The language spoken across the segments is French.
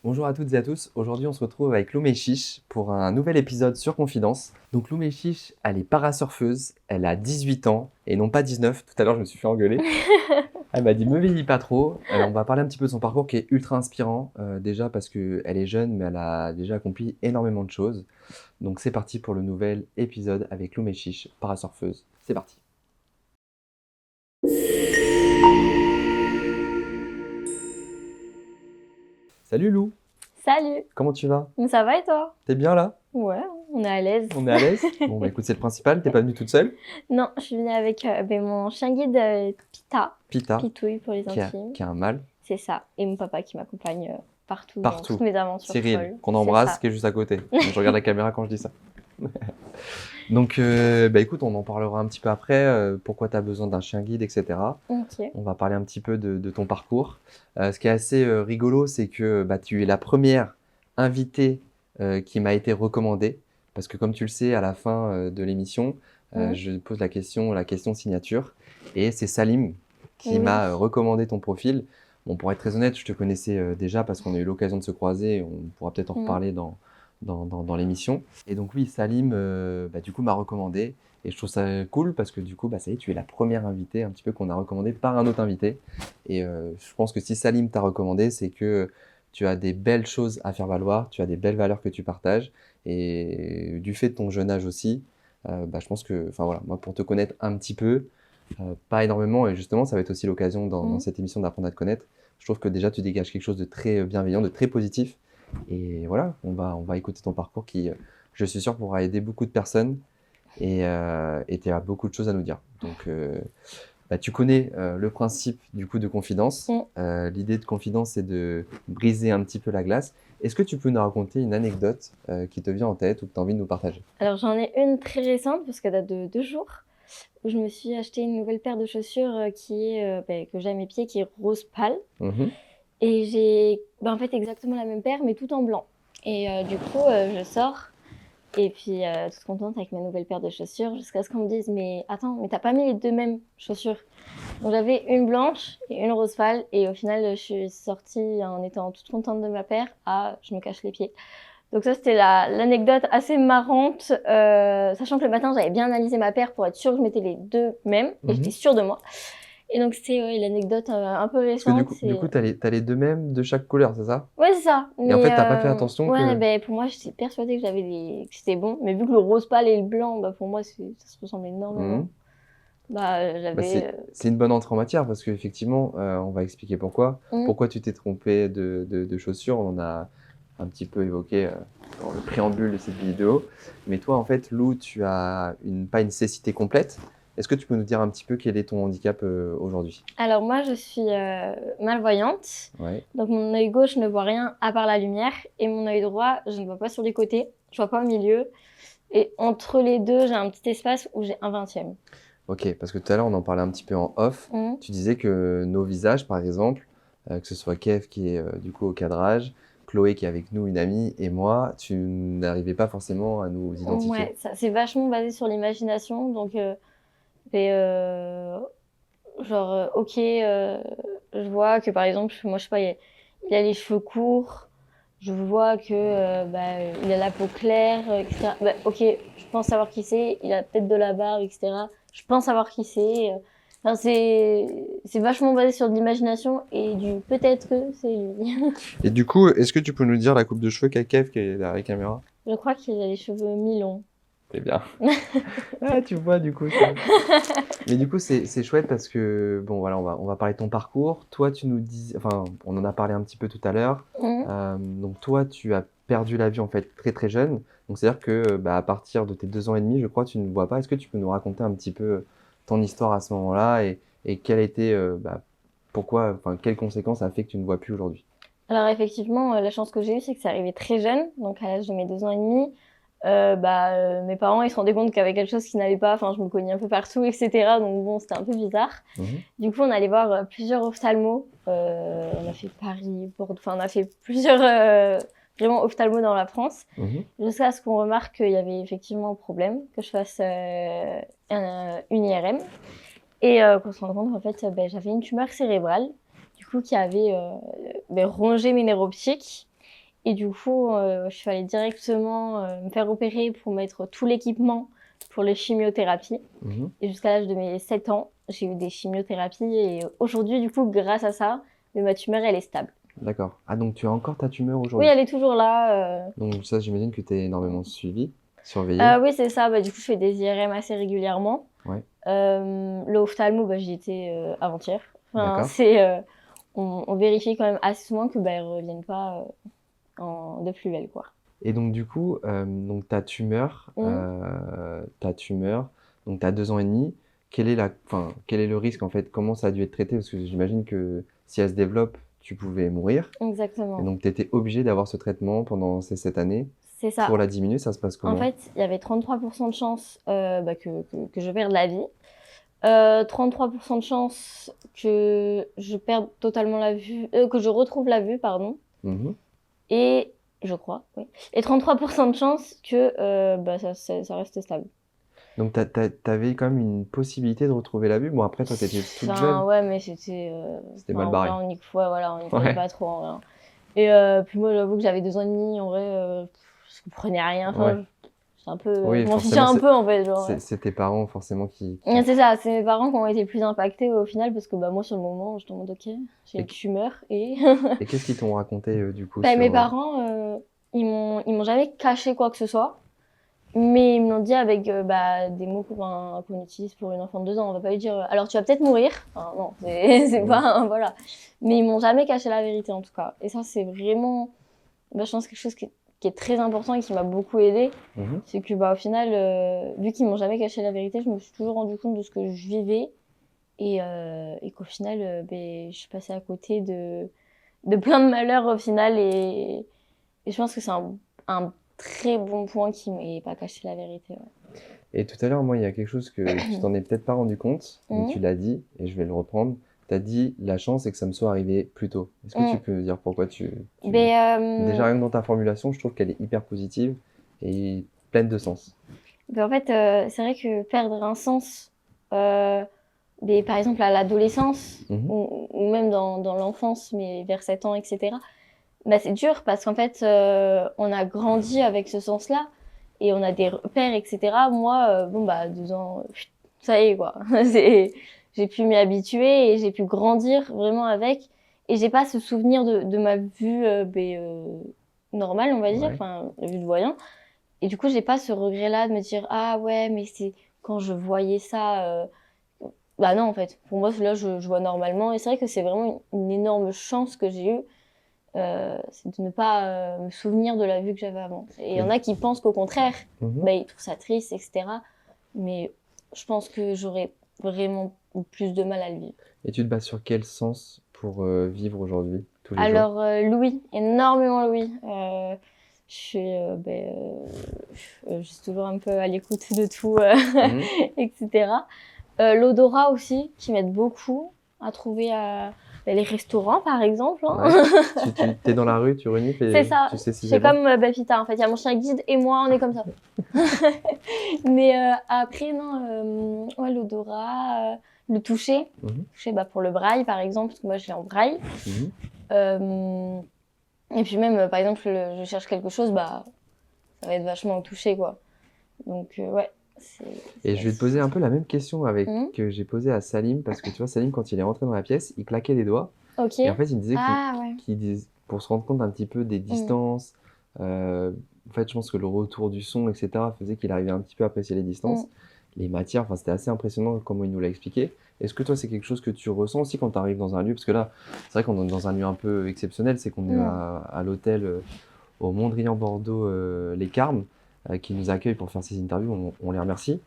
Bonjour à toutes et à tous, aujourd'hui on se retrouve avec Lou Chiche pour un nouvel épisode sur Confidence. Donc Lou Chiche, elle est parasurfeuse, elle a 18 ans et non pas 19, tout à l'heure je me suis fait engueuler. Elle m'a dit me vieillis pas trop. On va parler un petit peu de son parcours qui est ultra inspirant, déjà parce qu'elle est jeune mais elle a déjà accompli énormément de choses. Donc c'est parti pour le nouvel épisode avec Lou Chiche, parasurfeuse. C'est parti. Salut Lou, Salut, comment tu vas? ça va et toi? T'es bien là? Ouais, on est à l'aise. On est à l'aise? Bon bah écoute c'est le principal, t'es pas venue toute seule? Non, je suis venue avec mon chien guide Pita, Pita, Pitouille pour les intimes. qui a un mâle. C'est ça, et mon papa qui m'accompagne partout dans Partout. toutes mes aventures Cyril, folles. qu'on C'est embrasse, ça. qui est juste à côté. Je regarde la caméra quand je dis ça. Donc, écoute, on en parlera un petit peu après, pourquoi tu as besoin d'un chien guide, etc. Ok. On va parler un petit peu de ton parcours. Ce qui est assez rigolo, c'est que tu es la première invitée qui m'a été recommandée. Parce que comme tu le sais, à la fin de l'émission, je pose la question signature. Et c'est Salim qui Oui. m'a recommandé ton profil. Bon, pour être très honnête, je te connaissais déjà parce qu'on a eu l'occasion de se croiser. On pourra peut-être en reparler dans l'émission. Et donc oui, Salim, du coup, m'a recommandé. Et je trouve ça cool parce que du coup, ça y est, tu es la première invitée un petit peu qu'on a recommandée par un autre invité. Et je pense que si Salim t'a recommandé, c'est que tu as des belles choses à faire valoir, tu as des belles valeurs que tu partages. Et du fait de ton jeune âge aussi, je pense que, enfin voilà, moi pour te connaître un petit peu, pas énormément, et justement, ça va être aussi l'occasion dans cette émission d'apprendre à te connaître. Je trouve que déjà, tu dégages quelque chose de très bienveillant, de très positif. Et voilà, on va écouter ton parcours qui, je suis sûr, pourra aider beaucoup de personnes et tu as beaucoup de choses à nous dire. Donc, tu connais le principe du coup de confidence. L'idée de confidence, c'est de briser un petit peu la glace. Est-ce que tu peux nous raconter une anecdote qui te vient en tête ou que tu as envie de nous partager? Alors j'en ai une très récente parce qu'elle date de 2 jours où je me suis acheté une nouvelle paire de chaussures que j'ai à mes pieds qui est rose pâle. Et j'ai en fait exactement la même paire mais tout en blanc. Et du coup je sors et puis toute contente avec ma nouvelle paire de chaussures jusqu'à ce qu'on me dise mais attends, mais t'as pas mis les deux mêmes chaussures? Donc j'avais une blanche et une rose pâle et au final je suis sortie en étant toute contente de ma paire à je me cache les pieds. Donc ça c'était l'anecdote assez marrante, sachant que le matin j'avais bien analysé ma paire pour être sûre que je mettais les deux mêmes et j'étais sûre de moi. Et donc c'était l'anecdote un peu Parce que récente. du coup, t'as les deux mêmes de chaque couleur, c'est ça? Ouais, c'est ça. Et en fait, t'as pas fait attention que... Pour moi, j'étais persuadée que c'était bon. Mais vu que le rose pâle et le blanc, pour moi, ça se ressemble énormément. C'est une bonne entrée en matière parce qu'effectivement, on va expliquer pourquoi. Mmh. Pourquoi tu t'es trompé de chaussures, on en a un petit peu évoqué dans le préambule de cette vidéo. Mais toi, en fait, Lou, tu as pas une cécité complète. Est-ce que tu peux nous dire un petit peu quel est ton handicap aujourd'hui? Alors moi, je suis malvoyante. Ouais. Donc mon œil gauche ne voit rien à part la lumière. Et mon œil droit, je ne vois pas sur les côtés. Je vois pas au milieu. Et entre les deux, j'ai un petit espace où j'ai un 20e. Ok, parce que tout à l'heure, on en parlait un petit peu en off. Tu disais que nos visages, par exemple, que ce soit Kev qui est du coup au cadrage, Chloé qui est avec nous, une amie, et moi, tu n'arrivais pas forcément à nous identifier. Ouais, ça c'est vachement basé sur l'imagination. Donc, je vois que par exemple, moi je sais pas, il a les cheveux courts. Je vois que il a la peau claire, etc. Ok, je pense savoir qui c'est. Il a peut-être de la barbe, etc. Je pense savoir qui c'est. Enfin, c'est vachement basé sur de l'imagination et du peut-être que c'est lui. Et du coup, est-ce que tu peux nous dire la coupe de cheveux qu'a Kev qui est derrière la caméra? Je crois qu'il a les cheveux mi-longs. C'est bien. Ah, tu vois, du coup. Mais du coup, c'est chouette parce que, bon, voilà, on va parler de ton parcours. Toi, tu nous dis, enfin, on en a parlé un petit peu tout à l'heure. Donc, toi, tu as perdu la vue, en fait, très, très jeune. Donc, c'est-à-dire que, à partir de tes 2 ans et demi, je crois, tu ne vois pas. Est-ce que tu peux nous raconter un petit peu ton histoire à ce moment-là et quelle était, pourquoi, enfin, quelles conséquences ça a fait que tu ne vois plus aujourd'hui? Alors effectivement, la chance que j'ai eue, c'est que c'est arrivé très jeune, donc à l'âge de mes 2 ans et demi. Mes parents, ils se rendaient compte qu'il y avait quelque chose qui n'allait pas. Enfin, je me cognais un peu partout, etc. Donc bon, c'était un peu bizarre. Du coup, on allait voir plusieurs ophtalmos. On a fait Paris, Bordeaux. Enfin, on a fait plusieurs vraiment ophtalmos dans la France. Jusqu'à ce qu'on remarque qu'il y avait effectivement un problème, que je fasse une IRM. Et qu'on se rende compte qu'en fait, j'avais une tumeur cérébrale, du coup, qui avait rongé mes nerfs optiques. Et du coup, je suis allée directement me faire opérer pour mettre tout l'équipement pour les chimiothérapies. Et jusqu'à l'âge de mes 7 ans, j'ai eu des chimiothérapies. Et aujourd'hui, du coup, grâce à ça, ma tumeur, elle est stable. D'accord. Ah, donc tu as encore ta tumeur aujourd'hui? Oui, elle est toujours là. Donc ça, j'imagine que tu es énormément surveillée. Oui, c'est ça. Du coup, je fais des IRM assez régulièrement. Ouais. Le ophtalmo, j'y étais avant-hier. Enfin, D'accord. on vérifie quand même assez souvent que elles reviennent pas de plus belle, quoi. Et donc du coup, donc ta tumeur, donc tu as 2 ans et demi. Quel est le risque en fait? Comment ça a dû être traité? Parce que j'imagine que si elle se développe, tu pouvais mourir. Exactement. Et donc tu étais obligé d'avoir ce traitement pendant ces 7 années. C'est ça. Pour la diminuer, ça se passe comment? En fait, il y avait 33% de chance que je perde la vie. 33% de chance que je perde totalement la vue, que je retrouve la vue, pardon. Et je crois, oui. Et 33% de chance que ça reste stable. Donc t'avais quand même une possibilité de retrouver la vue. Bon, après toi t'étais toute jeune. Ouais, mais c'était mal barré. On n'y croyait pas trop en vrai. Et puis moi, j'avoue que j'avais 2 ans et demi, en vrai, je comprenais rien. Enfin, j'étais un peu, Oui, je m'en fichais un peu en fait. C'est tes parents forcément qui... C'est ça, c'est mes parents qui ont été plus impactés au final parce que moi sur le moment, j'étais en mode ok, j'ai une tumeur et. Et qu'est-ce qu'ils t'ont raconté du coup Mes parents, ils m'ont jamais caché quoi que ce soit. Mais ils me l'ont dit avec des mots qu'on utilise pour une enfant de 2 ans. On va pas lui dire alors tu vas peut-être mourir. Enfin, non, c'est pas voilà. Mais ils m'ont jamais caché la vérité en tout cas. Et ça c'est vraiment, je pense quelque chose qui est très important et qui m'a beaucoup aidée. C'est que au final, vu qu'ils m'ont jamais caché la vérité, je me suis toujours rendu compte de ce que je vivais et qu'au final, je suis passée à côté de plein de malheurs au final et je pense que c'est un très bon point qui m'ait pas caché la vérité. Ouais. Et tout à l'heure, moi, il y a quelque chose que tu t'en es peut-être pas rendu compte, mais tu l'as dit, et je vais le reprendre. Tu as dit la chance, c'est que ça me soit arrivé plus tôt. Est-ce que tu peux dire pourquoi Déjà, rien que dans ta formulation, je trouve qu'elle est hyper positive et pleine de sens. En fait, c'est vrai que perdre un sens, par exemple à l'adolescence, ou même dans l'enfance, mais vers 7 ans, etc., c'est dur parce qu'en fait, on a grandi avec ce sens-là et on a des repères, etc. Moi, 2 ans, ça y est, quoi. J'ai pu m'y habituer et j'ai pu grandir vraiment avec. Et j'ai pas ce souvenir de ma vue normale, on va dire, enfin, la vue de voyant. Et du coup, j'ai pas ce regret-là de me dire, ah ouais, mais c'est quand je voyais ça. Non, en fait, pour moi, là, je vois normalement. Et c'est vrai que c'est vraiment une énorme chance que j'ai eue. C'est de ne pas me souvenir de la vue que j'avais avant. Et il y en a qui pensent qu'au contraire, ils trouvent ça triste, etc. Mais je pense que j'aurais vraiment plus de mal à le vivre. Et tu te bases sur quel sens pour vivre aujourd'hui, tous les jours? Alors, Louis, énormément Louis. Je suis toujours un peu à l'écoute de tout, etc. L'odorat aussi, qui m'aide beaucoup à trouver les restaurants, par exemple. Tu es dans la rue, tu renifles et c'est ça. Tu sais si c'est comme Pita, en fait. Il y a mon chien guide et moi, on est comme ça. Mais après, non, l'odorat, le toucher. Toucher pour le braille, par exemple, parce que moi, je l'ai en braille. Et puis même, par exemple, je cherche quelque chose, ça va être vachement au toucher, quoi. Donc, ouais. Et je vais te poser un peu la même question que j'ai posée à Salim, parce que tu vois, Salim, quand il est rentré dans la pièce, il claquait les doigts. Et en fait, il me disait pour se rendre compte un petit peu des distances, en fait, je pense que le retour du son, etc., faisait qu'il arrivait un petit peu à apprécier les distances. Les matières, enfin, c'était assez impressionnant comment il nous l'a expliqué. Est-ce que toi, c'est quelque chose que tu ressens aussi quand tu arrives dans un lieu? Parce que là, c'est vrai qu'on est dans un lieu un peu exceptionnel, c'est qu'on est à l'hôtel au Mondrian-Bordeaux Les Carmes, qui nous accueillent pour faire ces interviews, on les remercie.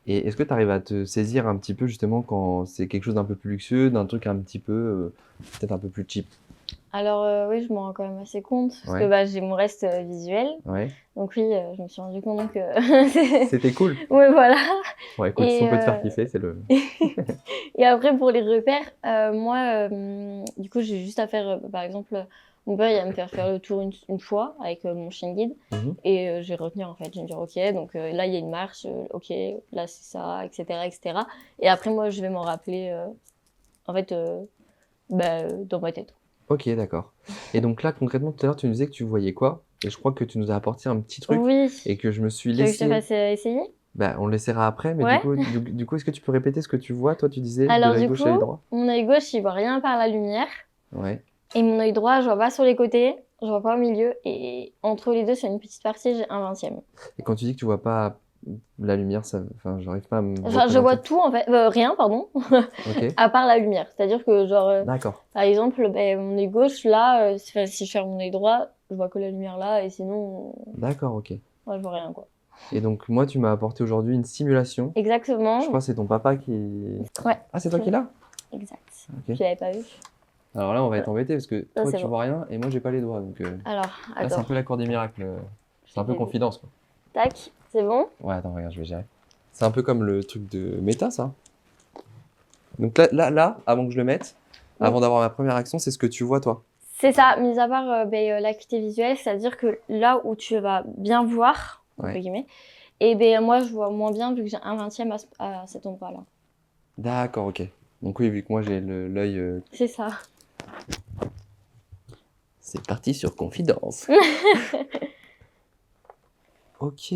Et est-ce que tu arrives à te saisir un petit peu justement quand c'est quelque chose d'un peu plus luxueux, d'un truc un petit peu, peut-être un peu plus cheap? Alors oui, je m'en rends quand même assez compte, parce que j'ai mon reste visuel. Donc oui, je me suis rendu compte que... C'était cool. Oui, voilà. Bon, écoute, si on peut te faire kiffer, c'est le... Et après, pour les repères, moi, du coup, j'ai juste à faire, par exemple... Mon père, il va me faire le tour une fois avec mon chien guide et je vais retenir en fait. Je vais me dire ok, donc là il y a une marche, ok, là c'est ça, etc., etc. Et après moi je vais m'en rappeler en fait dans ma tête. Ok, d'accord. Et donc là, concrètement, tout à l'heure, tu nous disais que tu voyais quoi? Et je crois que tu nous as apporté un petit truc Oui. et que je me suis Tu veux que je te laissé. fasse essayer? Bah, on le laissera après, mais Ouais. du coup, est-ce que tu peux répéter ce que tu vois? Toi, tu disais de Alors l'œil du gauche coup, et l'œil droit? mon œil gauche, il voit rien par la lumière. Ouais. Et mon œil droit, je vois pas sur les côtés, je vois pas au milieu. Et entre les deux, sur une petite partie, j'ai un vingtième. Et quand tu dis que tu vois pas la lumière, ça, enfin, j'arrive pas à me Enfin, je vois représenter. tout en fait, rien, pardon, Ok. à part la lumière. C'est-à-dire que, genre, D'accord. par exemple, mon œil gauche, là, si je ferme mon œil droit, je vois que la lumière là, et sinon, D'accord, ok. ouais, je vois rien, quoi. Et donc, moi, tu m'as apporté aujourd'hui une simulation. Je Exactement. crois que c'est ton papa qui. Ouais. Ah, c'est toi qui l'as? Exact. Ok. Tu l'avais pas vu? Alors là, on va être Voilà. embêté parce que Ça, toi, c'est tu bon. vois rien et moi, j'ai pas les doigts. Donc Alors, là, c'est un attends. peu la cour des miracles. C'est un Je peu vais t'aider. confidence, quoi. Tac, c'est bon? Ouais, attends, regarde, je vais gérer. C'est un peu comme le truc de méta, ça. Donc là, avant que je le mette, Oui. avant d'avoir ma première action, c'est ce que tu vois, toi. C'est ça, mis à part l'acuité visuelle, c'est-à-dire que là où tu vas bien voir, entre Ouais. guillemets, et ben moi je vois moins bien vu que j'ai un vingtième à cet endroit-là. D'accord, ok. Donc oui, vu que moi, j'ai l'œil. C'est ça. C'est parti sur confidence. Ok.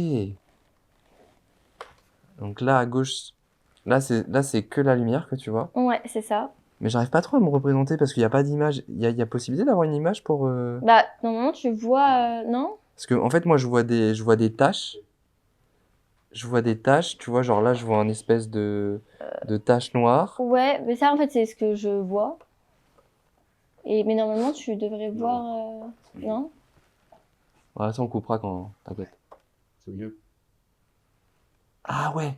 Donc là, à gauche, là, c'est que la lumière que tu vois. Ouais, c'est ça. Mais j'arrive pas trop à me représenter parce qu'il n'y a pas d'image. Il y a possibilité d'avoir une image pour. Bah, normalement, tu vois, non? Parce que, en fait, moi, je vois des taches. Je vois des taches, tu vois, genre là, je vois un espèce de tache noire. Ouais, mais ça, en fait, c'est ce que je vois. Mais normalement, tu devrais voir, non? Voilà, ça, on coupera quand. T'inquiète. C'est mieux. Ah ouais!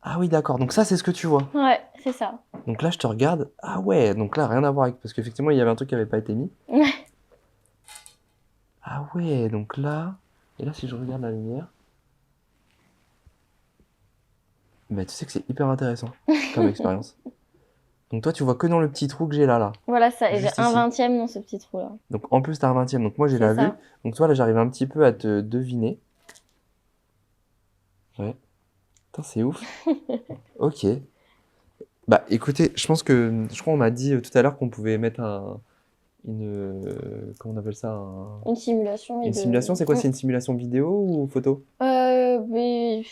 Ah oui, d'accord. Donc ça, c'est ce que tu vois. Ouais, c'est ça. Donc là, je te regarde. Ah ouais, donc là, rien à voir avec. Parce qu'effectivement, il y avait un truc qui avait pas été mis. Ouais. Ah ouais, donc là. Et là, si je regarde la lumière. Bah, tu sais que c'est hyper intéressant comme expérience. Donc toi, tu vois que dans le petit trou que j'ai là. Voilà ça, et j'ai Juste un ici. vingtième dans ce petit trou-là. Donc en plus, t'as un vingtième. Donc moi, j'ai C'est la ça. vue. Donc toi, là, j'arrive un petit peu à te deviner. Ouais. Putain, c'est ouf. Ok. Bah écoutez, je pense que. Je crois qu'on m'a dit tout à l'heure qu'on pouvait mettre comment on appelle ça? Une simulation et Une de... simulation, c'est quoi? C'est une simulation vidéo ou photo? Mais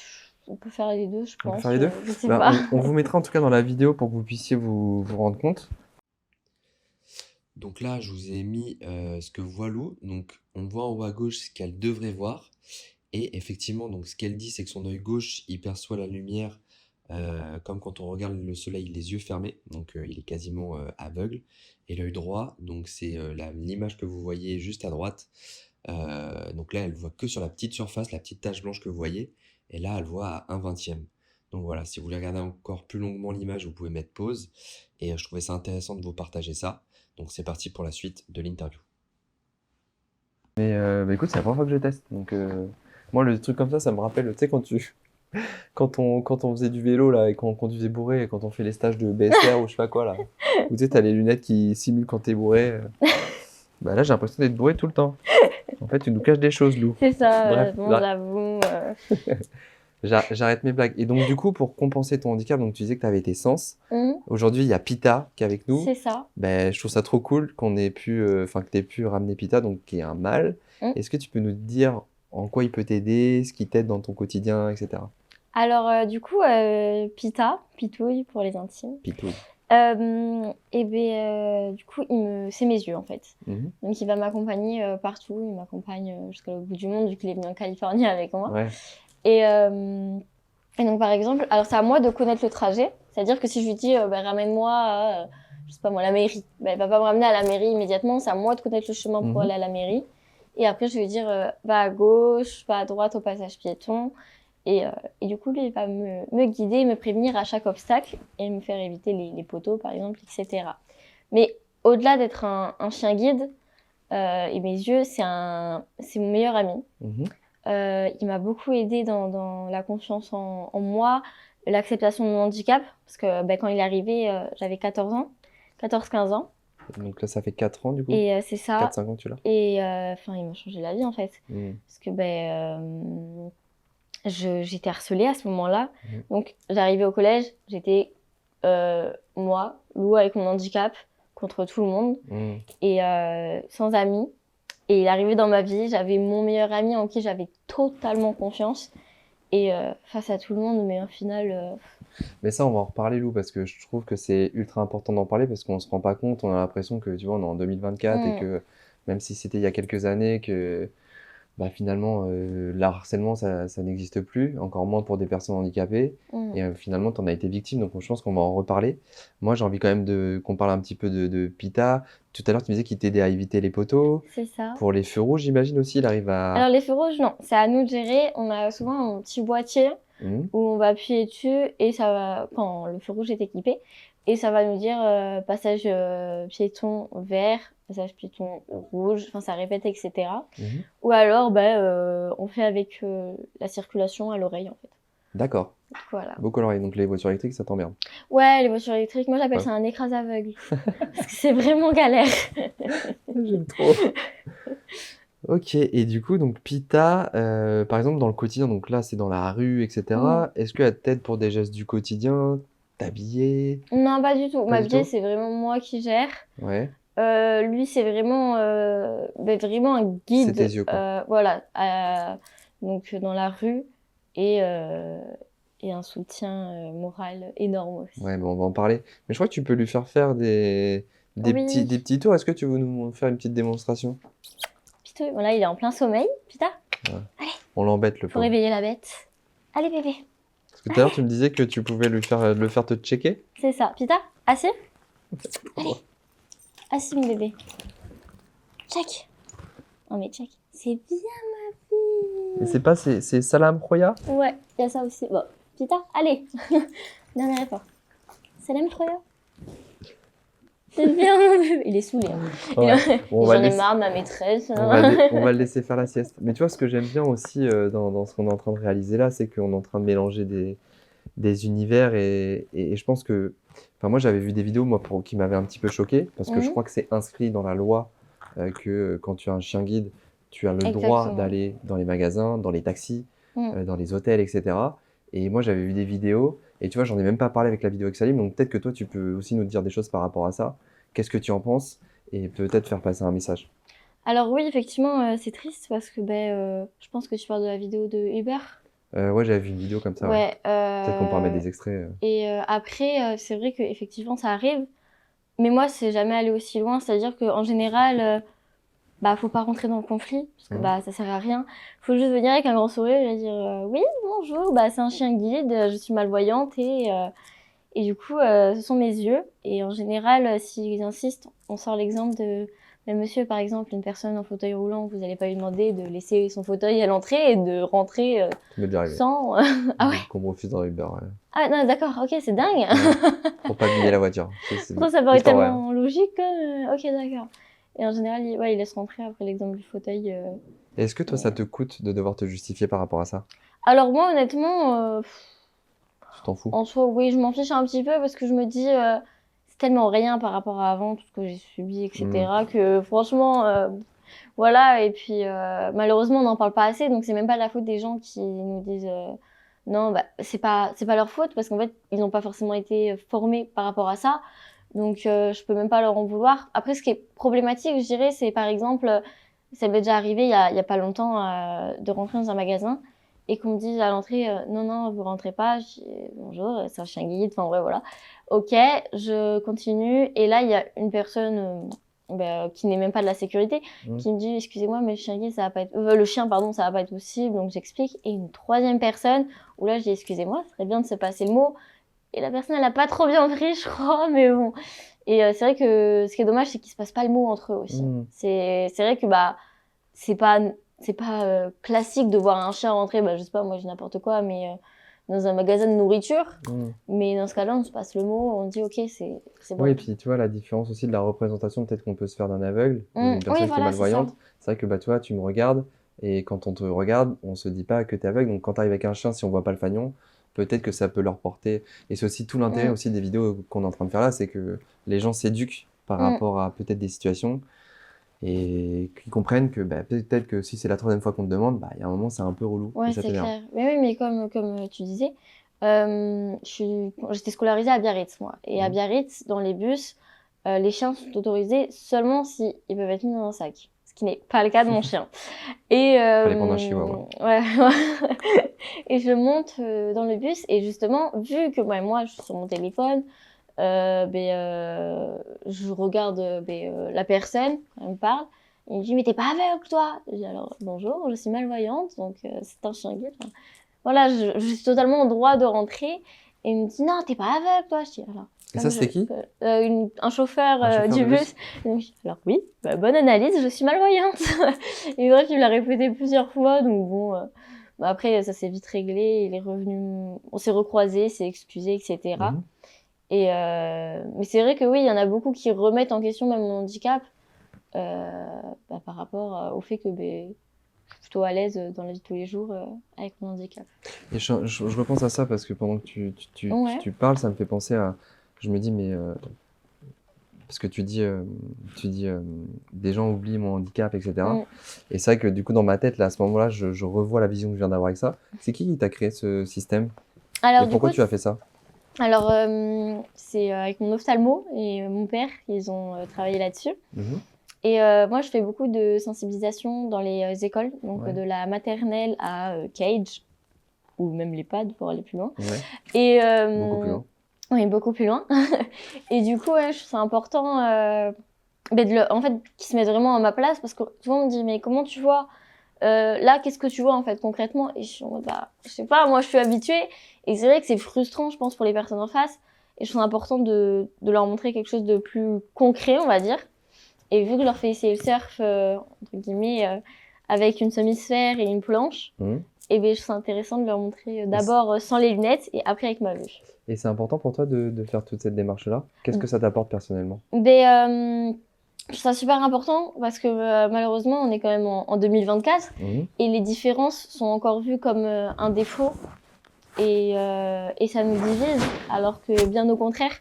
on peut faire les deux, je On peut pense. faire les deux? Je sais Bah, pas. on vous mettra en tout cas dans la vidéo pour que vous puissiez vous rendre compte. Donc là, je vous ai mis ce que voit Lou. Donc on voit en haut à gauche ce qu'elle devrait voir. Et effectivement, donc ce qu'elle dit, c'est que son œil gauche, il perçoit la lumière comme quand on regarde le soleil les yeux fermés. Donc il est quasiment aveugle. Et l'œil droit, donc c'est l'image que vous voyez juste à droite. Donc là, elle voit que sur la petite surface, la petite tache blanche que vous voyez. Et là, elle voit à un vingtième. Donc voilà, si vous voulez regarder encore plus longuement l'image, vous pouvez mettre pause. Et je trouvais ça intéressant de vous partager ça. Donc c'est parti pour la suite de l'interview. Mais bah écoute, c'est la première fois que je teste. Donc moi, le truc comme ça me rappelle, tu sais, quand on faisait du vélo là, et quand on conduisait bourré, et quand on fait les stages de BSR ou je sais pas quoi là, où tu sais, t'as les lunettes qui simulent quand t'es bourré. Bah là, j'ai l'impression d'être bourré tout le temps. En fait, tu nous caches des choses, Lou. C'est ça, Bref, bon, j'avoue. j'arrête mes blagues. Et donc, du coup, pour compenser ton handicap, donc tu disais que tu avais tes sens. Hum, Aujourd'hui, il y a Pita qui est avec nous. c'est ça. Ben, je trouve ça trop cool qu'on ait pu, que tu aies pu ramener Pita, donc qui est un mâle. Est-ce que tu peux nous dire en quoi il peut t'aider, ce qui t'aide dans ton quotidien, etc. Alors, du coup, Pita, Pitouille pour les intimes. Pitouille. Du coup, c'est mes yeux en fait. Mhm. Donc, il va m'accompagner partout. Il m'accompagne jusqu'au bout du monde vu qu'il est venu en Californie avec moi. Ouais. Et donc, par exemple, alors c'est à moi de connaître le trajet. C'est-à-dire que si je lui dis, ramène-moi à, je sais pas moi, la mairie, ben, elle va pas me ramener à la mairie immédiatement. C'est à moi de connaître le chemin pour aller à la mairie. Et après, je vais lui dire, va à gauche, va à droite au passage piéton. Et du coup, lui, il va me guider, me prévenir à chaque obstacle et me faire éviter les poteaux, par exemple, etc. Mais au-delà d'être un chien guide, et mes yeux, c'est mon meilleur ami. Mhm. Il m'a beaucoup aidé dans la confiance en moi, l'acceptation de mon handicap, parce que quand il est arrivé, j'avais 14 ans, 14-15 ans. Donc là, ça fait 4 ans du coup. Et c'est ça. 4-5 ans que tu l'as. Et il m'a changé la vie en fait. Mhm. Parce que j'étais harcelée à ce moment-là. Donc j'arrivais au collège, j'étais moi, Lou avec mon handicap, contre tout le monde et sans amis. Et il est arrivé dans ma vie, j'avais mon meilleur ami en qui j'avais totalement confiance. Et face à tout le monde, mais au final... Mais ça, on va en reparler, Lou, parce que je trouve que c'est ultra important d'en parler, parce qu'on se rend pas compte, on a l'impression que, tu vois, on est en 2024 et que même si c'était il y a quelques années, que bah, finalement, le harcèlement, ça n'existe plus, encore moins pour des personnes handicapées. Et finalement, tu en as été victime, donc je pense qu'on va en reparler. Moi, j'ai envie quand même qu'on parle un petit peu de Pita. Tout à l'heure, tu me disais qu'il t'aidait à éviter les poteaux. C'est ça. Pour les feux rouges, j'imagine aussi, il arrive à... Alors, les feux rouges, non, c'est à nous de gérer. On a souvent un petit boîtier où on va appuyer dessus et ça va, quand le feu rouge est équipé, et ça va nous dire passage piéton vert, passage piéton rouge, enfin ça répète, etc. Ou alors on fait avec la circulation à l'oreille en fait. D'accord. Voilà. Beaucoup à l'oreille, donc les voitures électriques, ça t'emmerde. Ouais, les voitures électriques, moi j'appelle ça un écrase aveugle. Parce que c'est vraiment galère. J'aime trop. Ok, et du coup, donc Pita, par exemple, dans le quotidien, donc là, c'est dans la rue, etc. Est-ce qu'elle t'aide pour des gestes du quotidien, t'habiller? Non, pas du tout. M'habiller, c'est vraiment moi qui gère. Ouais. Lui, c'est vraiment, vraiment un guide. C'est tes yeux, quoi. Voilà, donc dans la rue et un soutien moral énorme aussi. Ouais, bon, on va en parler. Mais je crois que tu peux lui faire des petits tours. Est-ce que tu veux nous faire une petite démonstration? Voilà, il est en plein sommeil, Pita. Ouais. Allez. On l'embête, le Faut pauvre. réveiller la bête. Allez, bébé. Parce que tout à l'heure, tu me disais que tu pouvais le faire te checker. C'est ça. Pita, assis. Allez. Assis, mon bébé. Check. Non, mais check. C'est bien, ma fille. Et c'est Salam Khoya? Ouais, il y a ça aussi. Bon, Pita, allez. Dernier effort. Salam Khoya. C'est bien, mon bébé. Il est saoulé. Ouais. J'en ai marre de ma maîtresse. On va le laisser faire la sieste. Mais tu vois, ce que j'aime bien aussi dans ce qu'on est en train de réaliser là, c'est qu'on est en train de mélanger des univers et je pense que... Enfin, moi, j'avais vu des vidéos qui m'avaient un petit peu choqué, parce que je crois que c'est inscrit dans la loi que quand tu as un chien guide, tu as le droit d'aller dans les magasins, dans les taxis, dans les hôtels, etc. Et moi, j'avais vu des vidéos, et tu vois, j'en ai même pas parlé avec la vidéo avec Salim, donc peut-être que toi, tu peux aussi nous dire des choses par rapport à ça. Qu'est-ce que tu en penses? Et peut-être faire passer un message. Alors oui, effectivement, c'est triste parce que je pense que tu parles de la vidéo de Uber. Ouais, j'avais vu une vidéo comme ça. Ouais. Peut-être qu'on pourra mettre des extraits. Et après, c'est vrai qu'effectivement, ça arrive. Mais moi, c'est jamais allé aussi loin. C'est-à-dire qu'en général, faut pas rentrer dans le conflit, parce que ça sert à rien. Faut juste venir avec un grand sourire et dire oui, bonjour, c'est un chien guide, je suis malvoyante et du coup, ce sont mes yeux. Et en général, s'ils insistent, on sort l'exemple de mais monsieur, par exemple, une personne en fauteuil roulant, vous n'allez pas lui demander de laisser son fauteuil à l'entrée et de rentrer sans... Ah ouais. Qu'on me refuse dans Uber, ouais. Ah non, d'accord, ok, c'est dingue. Ouais. Pour pas abîmer la voiture. Ça paraît tellement logique, ok, d'accord. Et en général, il laisse rentrer après l'exemple du fauteuil. Est-ce que toi, ça te coûte de devoir te justifier par rapport à ça? Alors moi, honnêtement... Tu t'en fous? En soi, oui, je m'en fiche un petit peu parce que je me dis... c'est tellement rien par rapport à avant, tout ce que j'ai subi, etc. Que franchement, voilà. Et puis, malheureusement, on n'en parle pas assez. Donc, c'est même pas la faute des gens qui nous disent non, c'est pas leur faute parce qu'en fait, ils n'ont pas forcément été formés par rapport à ça. Donc, je peux même pas leur en vouloir. Après, ce qui est problématique, je dirais, c'est par exemple, ça m'est déjà arrivé il y a pas longtemps de rentrer dans un magasin et qu'on me dise à l'entrée non, vous rentrez pas. Je dis bonjour, c'est un chien guide. Enfin, ouais, voilà. Ok, je continue. Et là, il y a une personne qui n'est même pas de la sécurité qui me dit excusez-moi, mais le chien guide, ça va pas être... le chien, pardon, ça va pas être possible. Donc, j'explique. Et une troisième personne où là, je dis excusez-moi, ce serait bien de se passer le mot. Et la personne, elle a pas trop bien pris, je crois, mais bon. Et c'est vrai que ce qui est dommage, c'est qu'ils se passent pas le mot entre eux aussi. C'est vrai que c'est pas classique de voir un chien rentrer, je sais pas, moi, je dis n'importe quoi, mais dans un magasin de nourriture. Mais dans ce cas-là, on se passe le mot, on dit ok, c'est bon. Oui, et puis tu vois la différence aussi de la représentation peut-être qu'on peut se faire d'un aveugle, d'une personne qui est malvoyante. C'est vrai que toi, tu me regardes, et quand on te regarde, on se dit pas que tu es aveugle. Donc quand tu arrives avec un chien, si on voit pas le fagnon, peut-être que ça peut leur porter. Et c'est aussi tout l'intérêt aussi des vidéos qu'on est en train de faire là, c'est que les gens s'éduquent par rapport à peut-être des situations et qu'ils comprennent que peut-être que si c'est la troisième fois qu'on te demande, il y a un moment c'est un peu relou. Ouais, c'est clair. Mais oui, mais comme tu disais, j'étais scolarisée à Biarritz, moi. Et à Biarritz, dans les bus, les chiens sont autorisés seulement s'ils peuvent être mis dans un sac. Ce qui n'est pas le cas de mon chien. Et, Fallait prendre un chihuahua. Ouais. Et je monte dans le bus et justement, vu que moi je suis sur mon téléphone, je regarde la personne quand elle me parle. Il me dit mais t'es pas aveugle toi? Je dis alors bonjour, je suis malvoyante donc c'est un chien guide. Enfin, voilà, je suis totalement en droit de rentrer. Et il me dit non t'es pas aveugle toi. Je dis alors. Et ça c'était qui? Un chauffeur du bus. Donc, alors oui, bonne analyse, je suis malvoyante. Et bref, il me l'a répété plusieurs fois, donc bon. Après, ça s'est vite réglé, il est revenu, on s'est recroisés, s'est excusé, etc. Et mais c'est vrai que oui, il y en a beaucoup qui remettent en question même mon handicap par rapport au fait que je suis plutôt à l'aise dans la vie de tous les jours avec mon handicap. Et je repense à ça parce que pendant que tu parles, ça me fait penser à... Je me dis, mais... parce que tu dis des gens oublient mon handicap, etc. Et c'est vrai que du coup, dans ma tête, là, à ce moment-là, je revois la vision que je viens d'avoir avec ça. C'est qui t'a créé ce système? Alors, et pourquoi tu as fait ça? Alors, c'est avec mon ophtalmo et mon père, ils ont travaillé là-dessus. Et moi, je fais beaucoup de sensibilisation dans les écoles, donc de la maternelle à Cage, ou même l'EHPAD pour aller plus loin. Et, beaucoup plus loin. Oui, beaucoup plus loin. Et du coup, je trouve ça important en fait, qu'ils se mettent vraiment à ma place, parce que souvent on me dit, mais comment tu vois là, qu'est-ce que tu vois en fait concrètement? Et je suis en mode, je sais pas, moi je suis habituée. Et c'est vrai que c'est frustrant, je pense, pour les personnes en face. Et je trouve important de leur montrer quelque chose de plus concret, on va dire. Et vu que je leur fais essayer le surf, entre guillemets, avec une semi-sphère et une planche, et bien, je trouve intéressant de leur montrer d'abord sans les lunettes et après avec ma vue. Et c'est important pour toi de faire toute cette démarche-là? Qu'est-ce que ça t'apporte personnellement? Je trouve ça super important parce que malheureusement, on est quand même en 2024 et les différences sont encore vues comme un défaut et ça nous divise, alors que bien au contraire,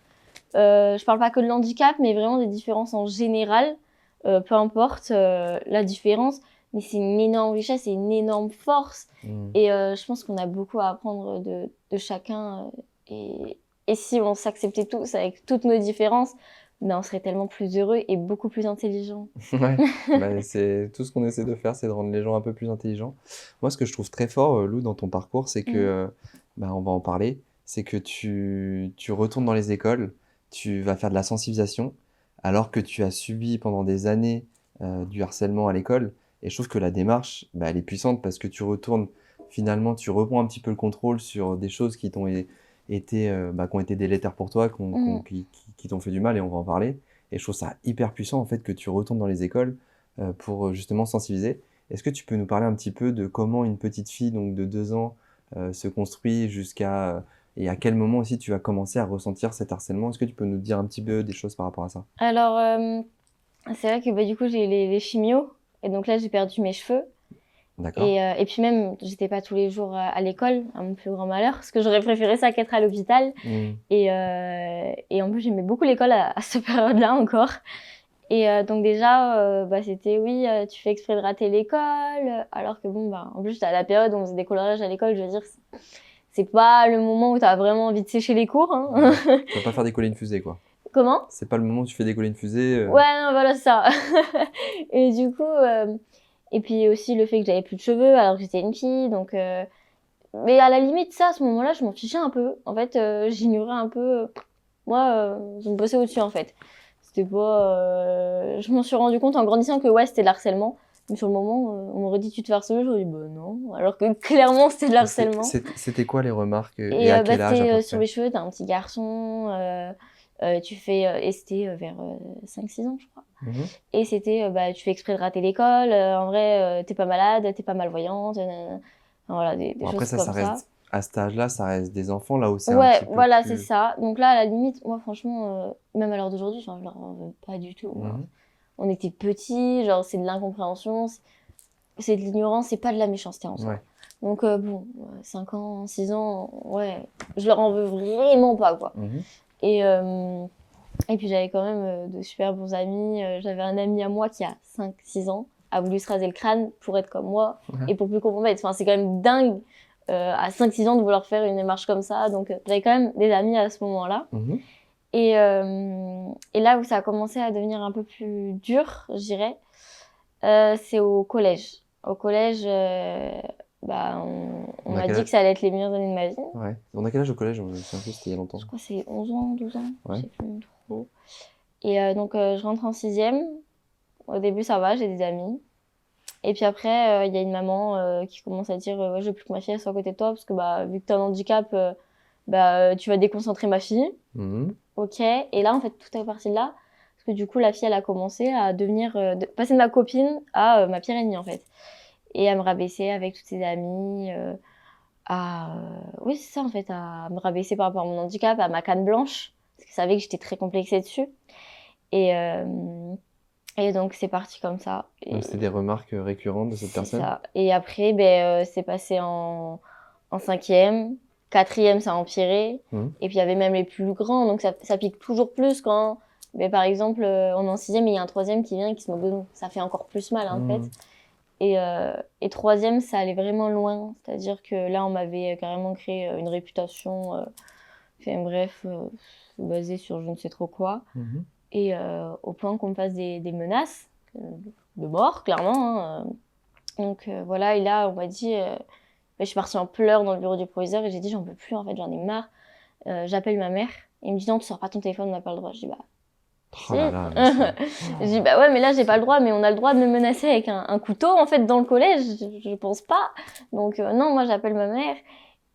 je parle pas que de l'handicap, mais vraiment des différences en général, peu importe la différence, mais c'est une énorme richesse et une énorme force. Et je pense qu'on a beaucoup à apprendre de chacun. Et si on s'acceptait tous avec toutes nos différences, on serait tellement plus heureux et beaucoup plus intelligents. Ouais, c'est tout ce qu'on essaie de faire, c'est de rendre les gens un peu plus intelligents. Moi, ce que je trouve très fort, Lou, dans ton parcours, c'est que, on va en parler, c'est que tu retournes dans les écoles, tu vas faire de la sensibilisation, alors que tu as subi pendant des années du harcèlement à l'école. Et je trouve que la démarche, elle est puissante parce que tu retournes, finalement, tu reprends un petit peu le contrôle sur des choses qui t'ont qui ont été délétères pour toi, qui t'ont fait du mal, et on va en parler. Et je trouve ça hyper puissant en fait que tu retournes dans les écoles pour justement sensibiliser. Est-ce que tu peux nous parler un petit peu de comment une petite fille donc de 2 ans se construit jusqu'à... et à quel moment aussi tu as commencé à ressentir cet harcèlement? Est-ce que tu peux nous dire un petit peu des choses par rapport à ça? Alors, c'est vrai que du coup j'ai eu les chimios, et donc là j'ai perdu mes cheveux. Et puis même, j'étais pas tous les jours à l'école, à mon plus grand malheur, parce que j'aurais préféré ça qu'être à l'hôpital. Et en plus, j'aimais beaucoup l'école à cette période-là encore. Et donc déjà, c'était oui, tu fais exprès de rater l'école, alors que en plus, à la période où on faisait des coloriages à l'école, je veux dire, c'est pas le moment où t'as vraiment envie de sécher les cours. Hein. Tu vas pas faire décoller une fusée, quoi. Comment? C'est pas le moment où tu fais décoller une fusée. Ouais, non, voilà, ça. Et du coup... Et puis aussi le fait que j'avais plus de cheveux alors que j'étais une fille, donc... Mais à la limite, ça, à ce moment-là, je m'en fichais un peu. En fait, j'ignorais un peu... Moi, je me bossais au-dessus, en fait. C'était pas... Je m'en suis rendu compte en grandissant que, ouais, c'était de l'harcèlement. Mais sur le moment, on m'aurait dit, tu te fais harceler? J'aurais dit, non. Alors que clairement, c'était de l'harcèlement. C'était quoi les remarques et à quel âge à peu près? Sur les cheveux, t'as un petit garçon... tu fais et c'était vers 5-6 ans je crois. Et c'était tu fais exprès de rater l'école, en vrai t'es pas malade, t'es pas malvoyante, voilà des choses après, comme ça reste à cet âge-là, ça reste des enfants là où c'est un petit peu voilà plus... c'est ça. Donc là à la limite moi franchement même à l'heure d'aujourd'hui je leur en veux pas du tout. On était petits, genre c'est de l'incompréhension, c'est de l'ignorance, c'est pas de la méchanceté en soi. Donc 5 ans, 6 ans, ouais, je leur en veux vraiment pas quoi. Et puis j'avais quand même de super bons amis. J'avais un ami à moi qui a 5-6 ans, a voulu se raser le crâne pour être comme moi et pour plus comprendre. Enfin, c'est quand même dingue à 5-6 ans de vouloir faire une démarche comme ça. Donc j'avais quand même des amis à ce moment-là. Et là où ça a commencé à devenir un peu plus dur, je dirais, c'est au collège. Au collège, on m'a dit que ça allait être les meilleures années de ma vie. Ouais. On a quel âge au collège? Je me souviens plus, c'était il y a longtemps. Je crois que c'est 11 ans, 12 ans, ouais. je sais plus trop. Et donc, je rentre en 6e. Au début, ça va, j'ai des amis. Et puis après, il y a une maman qui commence à dire ouais, je veux plus que ma fille soit à côté de toi parce que vu que tu as un handicap, tu vas déconcentrer ma fille. Ok. Et là, en fait, tout est parti de là. Parce que du coup, la fille, elle a commencé à devenir, passer de ma copine à ma pire ennemie, en fait. Et à me rabaisser avec toutes ses amies. Oui, c'est ça, en fait, à me rabaisser par rapport à mon handicap, à ma canne blanche. Parce qu'elle savait que j'étais très complexée dessus. Et donc, c'est parti comme ça. Donc, c'était des remarques récurrentes de cette personne? C'est ça. Et après, c'est passé en 5e. 4e, ça a empiré. Et puis, il y avait même les plus grands. Donc, ça pique toujours plus quand, par exemple, on est en 6e et il y a un 3e qui vient et qui se moque de nous. Ça fait encore plus mal, en fait. Et 3e, ça allait vraiment loin. C'est-à-dire que là, on m'avait carrément créé une réputation, bref, basée sur je ne sais trop quoi. Et au point qu'on me fasse des menaces de mort, clairement. Hein. Donc voilà, et là, on m'a dit... je suis partie en pleurs dans le bureau du proviseur et j'ai dit, j'en peux plus, en fait, j'en ai marre. J'appelle ma mère. Et il me dit, non, tu sors pas ton téléphone, on n'a pas le droit. Je dis, oh là là, je dis, ouais, mais là, j'ai pas le droit, mais on a le droit de me menacer avec un couteau, en fait, dans le collège. Je pense pas. Donc non, moi, j'appelle ma mère.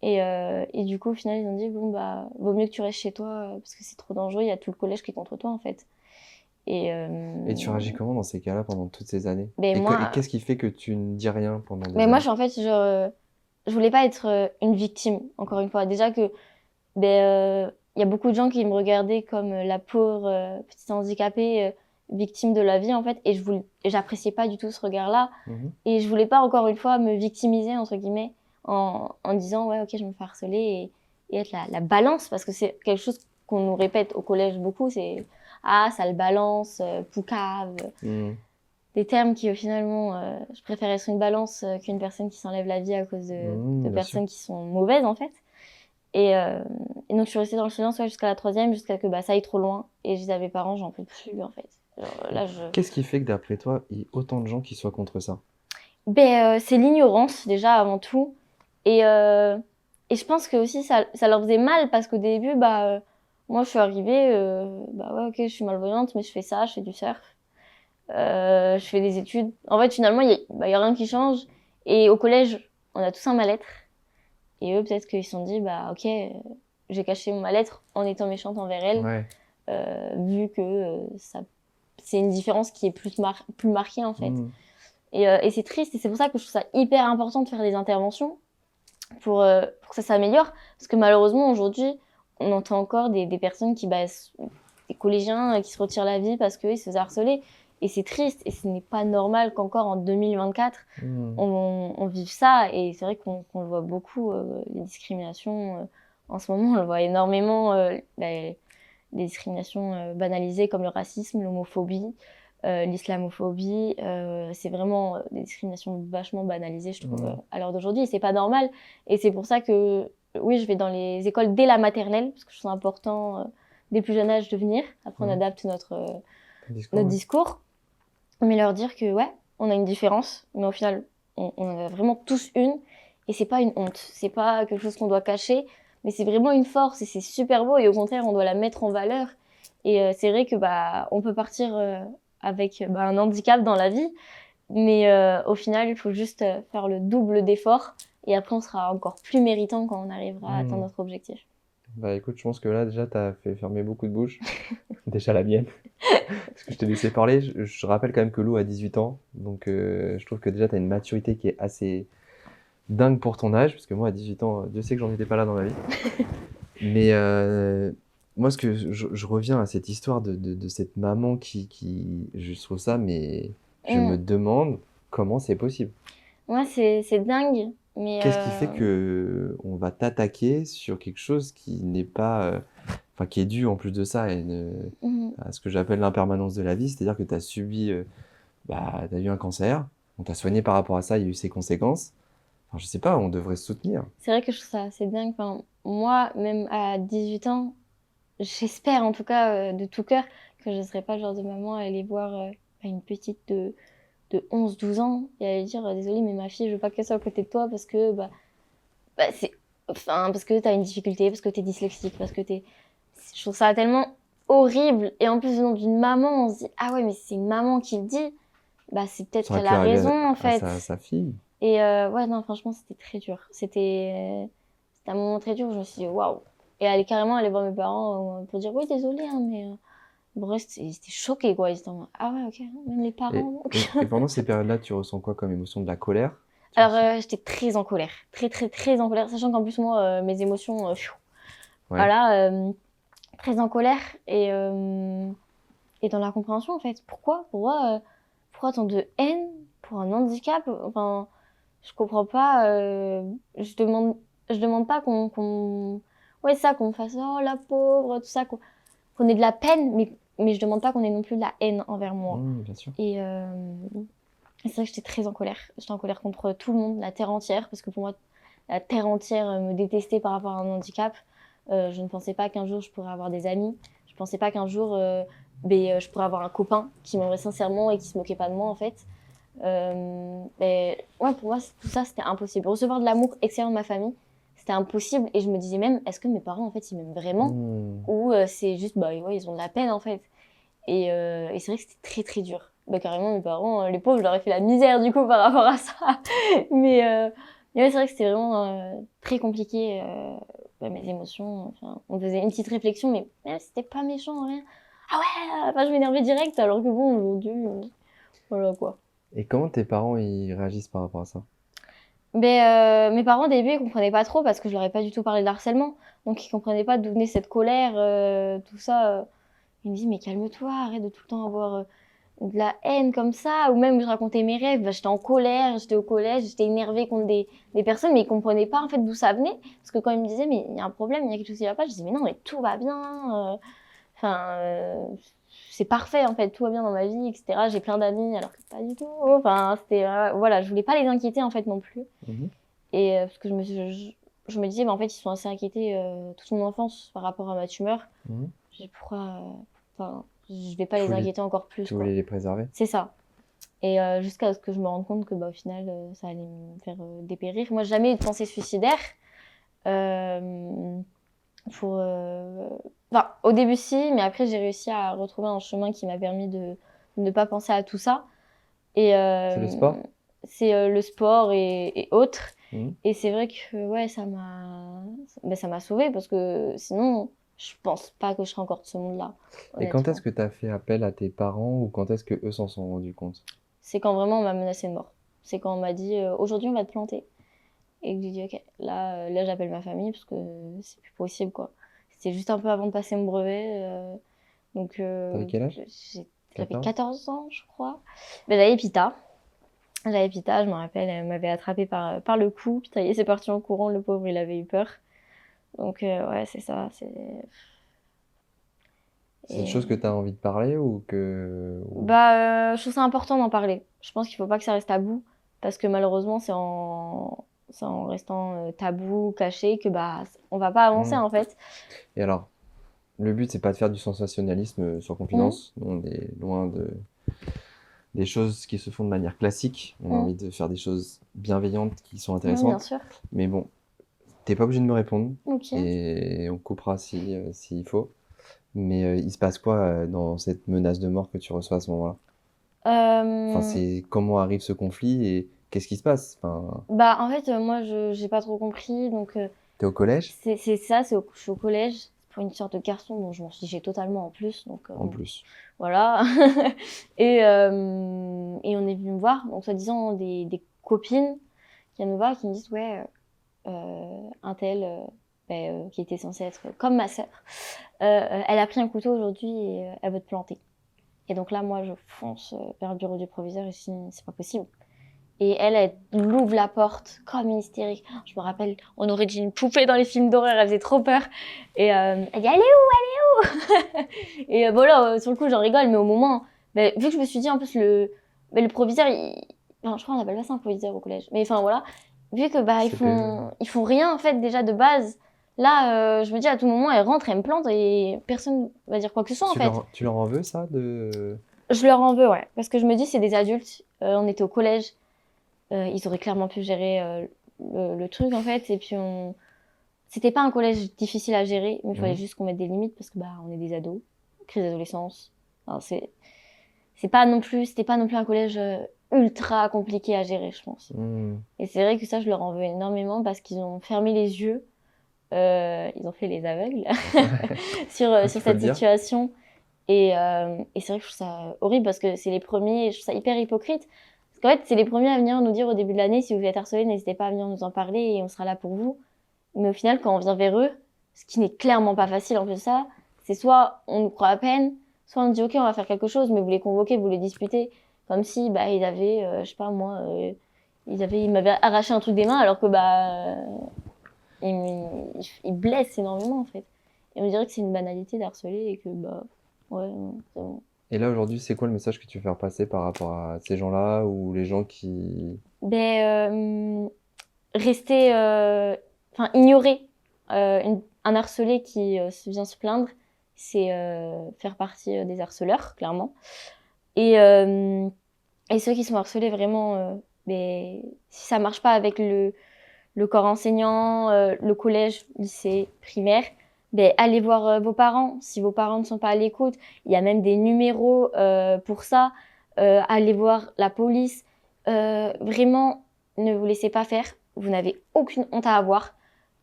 Et du coup, au final, ils ont dit, vaut mieux que tu restes chez toi parce que c'est trop dangereux, il y a tout le collège qui est contre toi, en fait. Et tu réagis comment dans ces cas-là pendant toutes ces années? Et qu'est-ce qui fait que tu ne dis rien pendant des années? Moi, en fait, je voulais pas être une victime, encore une fois. Déjà que y a beaucoup de gens qui me regardaient comme la pauvre petite handicapée victime de la vie, en fait. Et j'appréciais pas du tout ce regard-là. Et je voulais pas, encore une fois, me victimiser, entre guillemets, en disant, ouais, ok, je me fais harceler et être la balance. Parce que c'est quelque chose qu'on nous répète au collège beaucoup, c'est « Ah, ça le balance, poucave ». Des termes qui, finalement, je préfère être une balance qu'une personne qui s'enlève la vie à cause de personnes qui sont mauvaises, en fait. Et donc, je suis restée dans le silence jusqu'à la 3e, jusqu'à que ça aille trop loin. Et je disais à mes parents, j'en peux plus, en fait. Qu'est-ce qui fait que, d'après toi, il y a autant de gens qui soient contre ça? C'est l'ignorance, déjà, avant tout. Et je pense que aussi, ça leur faisait mal, parce qu'au début, moi, je suis arrivée, ouais, ok, je suis malvoyante, mais je fais ça, je fais du surf. Je fais des études. En fait, finalement, il y a rien qui change. Et au collège, on a tous un mal-être. Et eux, peut-être qu'ils se sont dit, ok, j'ai caché mon mal-être en étant méchante envers elle, vu que c'est une différence qui est plus marquée, en fait. Et c'est triste, et c'est pour ça que je trouve ça hyper important de faire des interventions pour que ça s'améliore. Parce que malheureusement, aujourd'hui, on entend encore des personnes des collégiens qui se retirent la vie parce qu'ils se faisaient harceler. Et c'est triste, et ce n'est pas normal qu'encore en 2024, on vive ça. Et c'est vrai qu'on le voit beaucoup, les discriminations. En ce moment, on le voit énormément, les discriminations banalisées comme le racisme, l'homophobie, l'islamophobie. C'est vraiment des discriminations vachement banalisées, je trouve, à l'heure d'aujourd'hui. Et c'est pas normal. Et c'est pour ça que, oui, je vais dans les écoles dès la maternelle, parce que je trouve important, dès le plus jeune âge, de venir. Après, on adapte notre discours. Mais leur dire que, ouais, on a une différence, mais au final, on en a vraiment tous une. Et c'est pas une honte. C'est pas quelque chose qu'on doit cacher, mais c'est vraiment une force et c'est super beau. Et au contraire, on doit la mettre en valeur. Et c'est vrai que, on peut partir avec un handicap dans la vie, mais au final, il faut juste faire le double d'efforts. Et après, on sera encore plus méritant quand on arrivera à atteindre notre objectif. Écoute, je pense que là, déjà, tu as fait fermer beaucoup de bouches. Déjà la mienne. Parce que je t'ai laissé parler. Je rappelle quand même que Lou a 18 ans. Donc, je trouve que déjà, tu as une maturité qui est assez dingue pour ton âge. Parce que moi, à 18 ans, Dieu sait que j'en étais pas là dans ma vie. Mais moi, ce que je reviens à cette histoire de cette maman qui... Je trouve ça, mais je me demande comment c'est possible. Ouais, c'est dingue. Qu'est-ce qui fait qu'on va t'attaquer sur quelque chose qui n'est pas... qui est dû en plus de ça à ce que j'appelle l'impermanence de la vie, c'est-à-dire que tu as subi... t'as eu un cancer, on t'a soigné par rapport à ça, il y a eu ses conséquences. Enfin, je sais pas, on devrait se soutenir. C'est vrai que je trouve ça assez dingue. Moi, même à 18 ans, j'espère en tout cas de tout cœur que je ne serai pas le genre de maman à aller voir une petite de 11-12 ans et aller dire désolée mais ma fille je veux pas qu'elle soit à côté de toi parce que parce que t'as une difficulté, parce que t'es dyslexique, parce que je trouve ça tellement horrible. Et en plus, venant d'une maman, on se dit, ah ouais, mais c'est une maman qui le dit. Bah, c'est peut-être Ça aurait qu'elle pu a arriver raison, en à fait. sa fille. Et ouais, non, franchement, c'était très dur. C'était un moment très dur où je me suis dit, waouh. Et elle est carrément allée voir mes parents pour dire, oui, désolée, hein, mais bref, ils étaient choqués, quoi. Ils étaient en mode, ah ouais, ok, même les parents. Et pendant ces périodes-là, tu ressens quoi comme émotion? De la colère? Alors, j'étais très en colère. Très, très, très en colère. Sachant qu'en plus, moi, mes émotions, Ouais. voilà, très en colère et dans la compréhension, en fait. Pourquoi tant de haine pour un handicap? Enfin, je comprends pas. Je demande pas ouais, ça, qu'on fasse, oh, la pauvre, tout ça, qu'on ait de la peine, mais je demande pas qu'on ait non plus de la haine envers moi. Bien sûr. Et c'est vrai que j'étais très en colère. J'étais en colère contre tout le monde, la terre entière, parce que pour moi, la terre entière me détestait par rapport à un handicap. Je ne pensais pas qu'un jour je pourrais avoir des amis. Je pensais pas qu'un jour je pourrais avoir un copain qui m'aimerait sincèrement et qui se moquait pas de moi, en fait. Ouais, pour moi, tout ça, c'était impossible. Recevoir de l'amour extérieur de ma famille, c'était impossible. Et je me disais même, est-ce que mes parents, en fait, ils m'aiment vraiment? Ou c'est juste, ouais, ils ont de la peine, en fait. Et c'est vrai que c'était très, très dur. Carrément, mes parents, les pauvres, je leur ai fait la misère, du coup, par rapport à ça. mais ouais, c'est vrai que c'était vraiment très compliqué, mes émotions. Enfin, on faisait une petite réflexion, mais c'était pas méchant, rien. Ah ouais, enfin, je m'énervais direct, alors que bon, aujourd'hui, voilà, quoi. Et comment tes parents ils réagissent par rapport à ça? Mes parents, au début, ils comprenaient pas trop parce que je leur ai pas du tout parlé de harcèlement. Donc, ils comprenaient pas d'où venait cette colère, tout ça. Ils me disent, mais calme-toi, arrête de tout le temps avoir de la haine comme ça. Ou même, je racontais mes rêves, j'étais en colère, j'étais au collège, j'étais énervée contre des personnes, mais ils comprenaient pas en fait d'où ça venait. Parce que quand ils me disaient, mais il y a un problème, il y a quelque chose qui va pas, je disais, mais non, mais tout va bien. C'est parfait en fait, tout va bien dans ma vie, etc. J'ai plein d'amis, alors que pas du tout. Enfin, c'était voilà, je voulais pas les inquiéter en fait non plus. Et parce que je me disais, en fait, ils sont assez inquiétés toute mon enfance par rapport à ma tumeur. Je dis pourquoi, je vais pas les inquiéter encore plus. Tu voulais les préserver? C'est ça. Et jusqu'à ce que je me rende compte que au final, ça allait me faire dépérir. Moi, j'ai jamais eu de pensée suicidaire. Au début, si, mais après, j'ai réussi à retrouver un chemin qui m'a permis de ne pas penser à tout ça. Et c'est le sport? C'est le sport et autres. Et c'est vrai que ouais, ça m'a sauvée parce que sinon, je pense pas que je serais encore de ce monde-là. Et quand est-ce que tu as fait appel à tes parents ou quand est-ce qu'eux s'en sont rendus compte? C'est quand vraiment on m'a menacé de mort. C'est quand on m'a dit aujourd'hui on va te planter. Et que j'ai dit ok, là j'appelle ma famille parce que c'est plus possible quoi. C'était juste un peu avant de passer mon brevet. T'avais quel âge? J'avais 14 ans je crois. J'avais Pita. Je me rappelle, elle m'avait attrapée par le cou. Puis ça y est, c'est parti en courant, le pauvre il avait eu peur. Donc ouais, c'est ça. C'est une chose que tu as envie de parler ou que... je trouve ça important d'en parler. Je pense qu'il faut pas que ça reste tabou parce que malheureusement c'est en restant tabou, caché que on va pas avancer en fait. Et alors, le but c'est pas de faire du sensationnalisme sur Confidence. On est loin des choses qui se font de manière classique. On a envie de faire des choses bienveillantes qui sont intéressantes. Bien sûr. Mais bon, t'es pas obligé de me répondre. Okay. Et on coupera s'il faut. Mais il se passe quoi dans cette menace de mort que tu reçois à ce moment-là? C'est comment arrive ce conflit et qu'est-ce qui se passe? En fait, moi, j'ai pas trop compris. Donc, t'es au collège? C'est ça, je suis au collège pour une sorte de garçon dont je m'en fichais totalement en plus. Donc, en plus. Voilà. et on est venu me voir, donc soi-disant des copines qui viennent me voir qui me disent ouais, un tel qui était censé être comme ma sœur, elle a pris un couteau aujourd'hui et elle veut te planter. Et donc là, moi, je fonce vers le bureau du proviseur et je dis c'est pas possible. Et elle ouvre la porte comme une hystérique. Je me rappelle, on aurait dit une poupée dans les films d'horreur, elle faisait trop peur. Et elle dit, elle est où Et voilà, sur le coup, j'en rigole, mais au moment, vu que je me suis dit, en plus, le proviseur, je crois qu'on appelle pas ça un proviseur au collège. Mais enfin, voilà, vu que ils font rien, en fait, déjà de base, Là, je me dis à tout moment, elle rentre, elle me plante et personne va dire quoi que ce soit en fait. Tu leur en veux ça de... Je leur en veux, ouais. Parce que je me dis, c'est des adultes. On était au collège. Ils auraient clairement pu gérer le truc en fait. Et puis c'était pas un collège difficile à gérer, mais il fallait juste qu'on mette des limites parce que bah on est des ados, crise d'adolescence. Alors c'était pas non plus un collège ultra compliqué à gérer, je pense. Et c'est vrai que ça, je leur en veux énormément parce qu'ils ont fermé les yeux, ils ont fait les aveugles sur cette situation. Et c'est vrai que je trouve ça horrible parce que c'est les premiers, je trouve ça hyper hypocrite. Parce qu'en fait, c'est les premiers à venir nous dire au début de l'année, si vous êtes harcelé, n'hésitez pas à venir nous en parler et on sera là pour vous. Mais au final, quand on vient vers eux, ce qui n'est clairement pas facile en plus de ça, c'est soit on nous croit à peine, soit on nous dit ok, on va faire quelque chose, mais vous les convoquez, vous les disputez, comme si bah ils avaient, je sais pas moi, ils m'avaient arraché un truc des mains alors que bah ils blessent énormément en fait. Et on dirait que c'est une banalité d'harceler et que bah ouais, c'est bon. Et là, aujourd'hui, c'est quoi le message que tu veux faire passer par rapport à ces gens-là ou les gens qui... Rester, ignorer un harcelé qui vient se plaindre, c'est faire partie des harceleurs, clairement. Et ceux qui sont harcelés, vraiment, si ça marche pas avec le corps enseignant, le collège, lycée, primaire, allez voir vos parents. Si vos parents ne sont pas à l'écoute, il y a même des numéros pour ça. Allez voir la police. Vraiment, ne vous laissez pas faire. Vous n'avez aucune honte à avoir.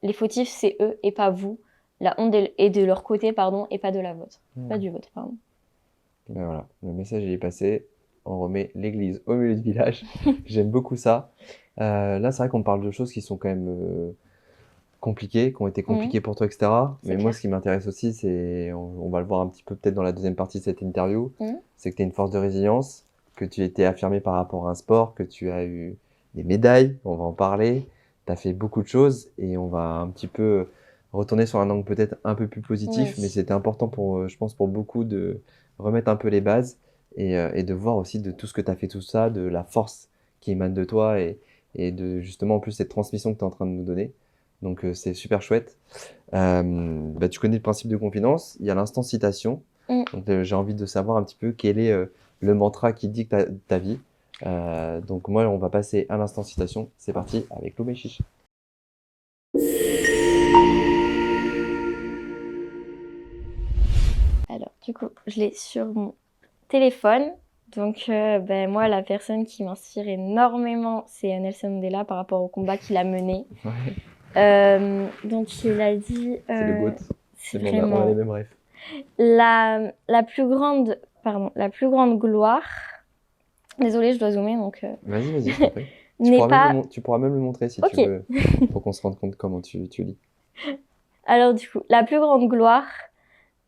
Les fautifs, c'est eux et pas vous. La honte est de leur côté, pardon, et pas de la vôtre. Pas du vôtre, pardon. Ben voilà, le message il est passé. On remet l'église au milieu du village. J'aime beaucoup ça. Là, c'est vrai qu'on parle de choses qui sont quand même compliquées, qui ont été compliquées pour toi, etc. Mais moi, ce qui m'intéresse aussi, c'est, on va le voir un petit peu peut-être dans la deuxième partie de cette interview, c'est que tu es une force de résilience, que tu as été affirmé par rapport à un sport, que tu as eu des médailles, on va en parler. Tu as fait beaucoup de choses et on va un petit peu retourner sur un angle peut-être un peu plus positif, mais c'était important pour, je pense, pour beaucoup de remettre un peu les bases et de voir aussi de tout ce que tu as fait, tout ça, de la force qui émane de toi et de justement en plus cette transmission que tu es en train de nous donner. Donc c'est super chouette. Tu connais le principe de confidence, il y a l'instant citation. Donc j'ai envie de savoir un petit peu quel est le mantra qui dicte ta vie. Donc moi on va passer à l'instant citation. C'est parti avec Loubet Chiche. Alors du coup je l'ai sur mon téléphone. Donc moi la personne qui m'inspire énormément c'est Nelson Mandela par rapport au combat qu'il a mené. Donc il a dit c'est le GOAT. C'est vraiment on a les mêmes rêves. La plus grande gloire. Désolée, je dois zoomer donc. Vas-y, je t'en prie. Tu pourras même le montrer si tu veux, pour qu'on se rende compte comment tu lis. Alors du coup, la plus grande gloire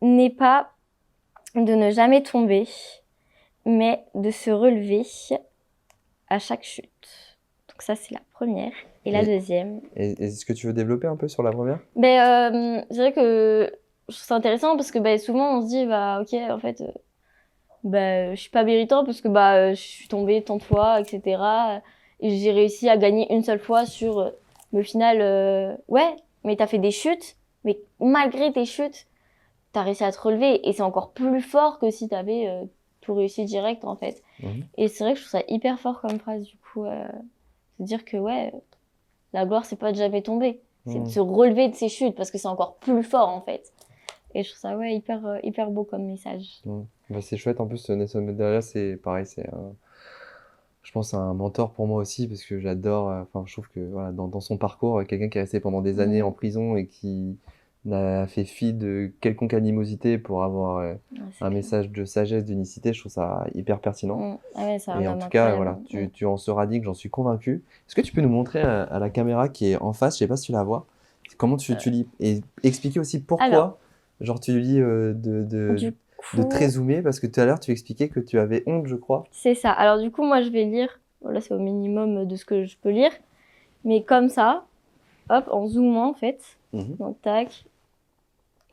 n'est pas de ne jamais tomber, mais de se relever à chaque chute. Donc ça, c'est la première. Et la deuxième. Est-ce que tu veux développer un peu sur la première ? Je dirais que je trouve ça intéressant parce que souvent on se dit ok en fait je suis pas méritant parce que je suis tombée tant de fois, etc. Et j'ai réussi à gagner une seule fois sur mais au final ouais, mais t'as fait des chutes, mais malgré tes chutes t'as réussi à te relever et c'est encore plus fort que si t'avais tout réussi direct en fait. Et c'est vrai que je trouve ça hyper fort comme phrase du coup, de dire que ouais, la gloire c'est pas de jamais tomber, c'est de se relever de ses chutes parce que c'est encore plus fort en fait. Et je trouve ça hyper beau comme message. C'est chouette, en plus Nelson Mandela c'est pareil, je pense un mentor pour moi aussi parce que j'adore, je trouve que voilà, dans son parcours, quelqu'un qui est resté pendant des années en prison et qui n'a fait fi de quelconque animosité pour avoir un message de sagesse, d'unicité, je trouve ça hyper pertinent. Et en tout cas, voilà, tu en seras digne, j'en suis convaincu. Est-ce que tu peux nous montrer à la caméra qui est en face, je sais pas si tu la vois, comment tu lis et expliquer aussi pourquoi, genre tu lis de très zoomé, parce que tout à l'heure tu expliquais que tu avais honte, je crois. C'est ça. Alors du coup, moi je vais lire, voilà, c'est au minimum de ce que je peux lire, mais comme ça, hop, en zoomant en fait. Donc tac.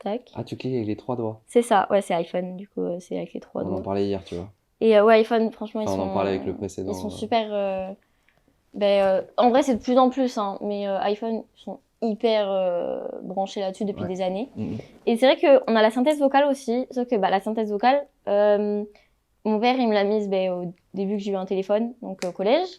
Ah, tu cliques avec les 3 doigts. C'est ça, ouais, c'est iPhone, du coup, c'est avec les 3 doigts. On en parlait hier, tu vois. Et ouais, iPhone, franchement, on en parlait avec le précédent. Ils sont super... en vrai, c'est de plus en plus, hein, mais iPhone, ils sont hyper branchée là-dessus depuis des années. Et c'est vrai qu'on a la synthèse vocale aussi, sauf que la synthèse vocale, mon père, il me l'a mise au début que j'ai eu un téléphone, donc au collège.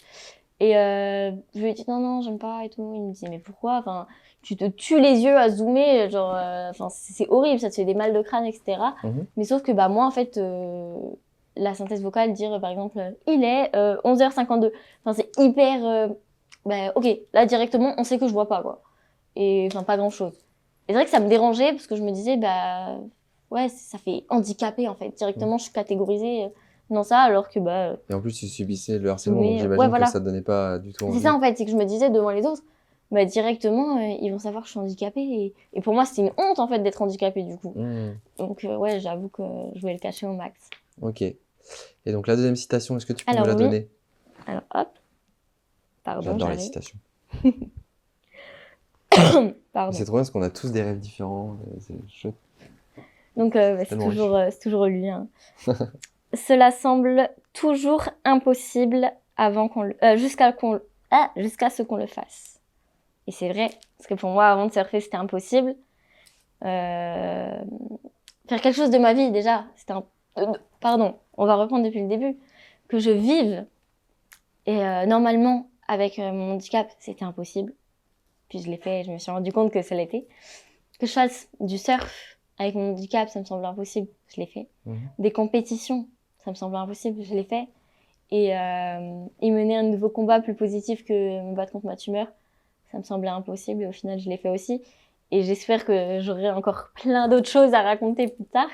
Et je lui ai dit non, j'aime pas et tout. Il me dit mais pourquoi? Enfin, tu te tues les yeux à zoomer, genre, enfin, c'est horrible, ça te fait des mal de crâne, etc. Mais sauf que moi, en fait, la synthèse vocale, dire par exemple, il est 11h52. Enfin, c'est hyper. Ok, là directement, on sait que je vois pas, quoi. Et enfin, pas grand chose. Et c'est vrai que ça me dérangeait parce que je me disais, ouais, ça fait handicapé en fait. Directement, je suis catégorisée dans ça, alors que Et en plus, tu subissais le harcèlement, donc j'imagine que ça te donnait pas du tout envie. C'est ça en fait, c'est que je me disais devant les autres, directement, ils vont savoir que je suis handicapée. Et pour moi, c'était une honte en fait d'être handicapée du coup. Donc ouais, j'avoue que je voulais le cacher au max. Ok. Et donc la deuxième citation, est-ce que tu peux nous la donner? Alors hop. Pardon, j'adore les citations. Pardon. C'est trop bien parce qu'on a tous des rêves différents. C'est chouette. Donc c'est toujours lui. Hein. Cela semble toujours impossible jusqu'à ce qu'on le fasse. Et c'est vrai, parce que pour moi, avant de surfer, c'était impossible. Faire quelque chose de ma vie, déjà, c'était pardon, on va reprendre depuis le début. Que je vive. Et normalement, avec mon handicap, c'était impossible. Puis je l'ai fait et je me suis rendu compte que ça l'était. Que je fasse du surf avec mon handicap, ça me semble impossible. Je l'ai fait. Des compétitions, ça me semble impossible. Je l'ai fait. Et mener un nouveau combat plus positif que me battre contre ma tumeur, ça me semblait impossible. Et au final, je l'ai fait aussi. Et j'espère que j'aurai encore plein d'autres choses à raconter plus tard.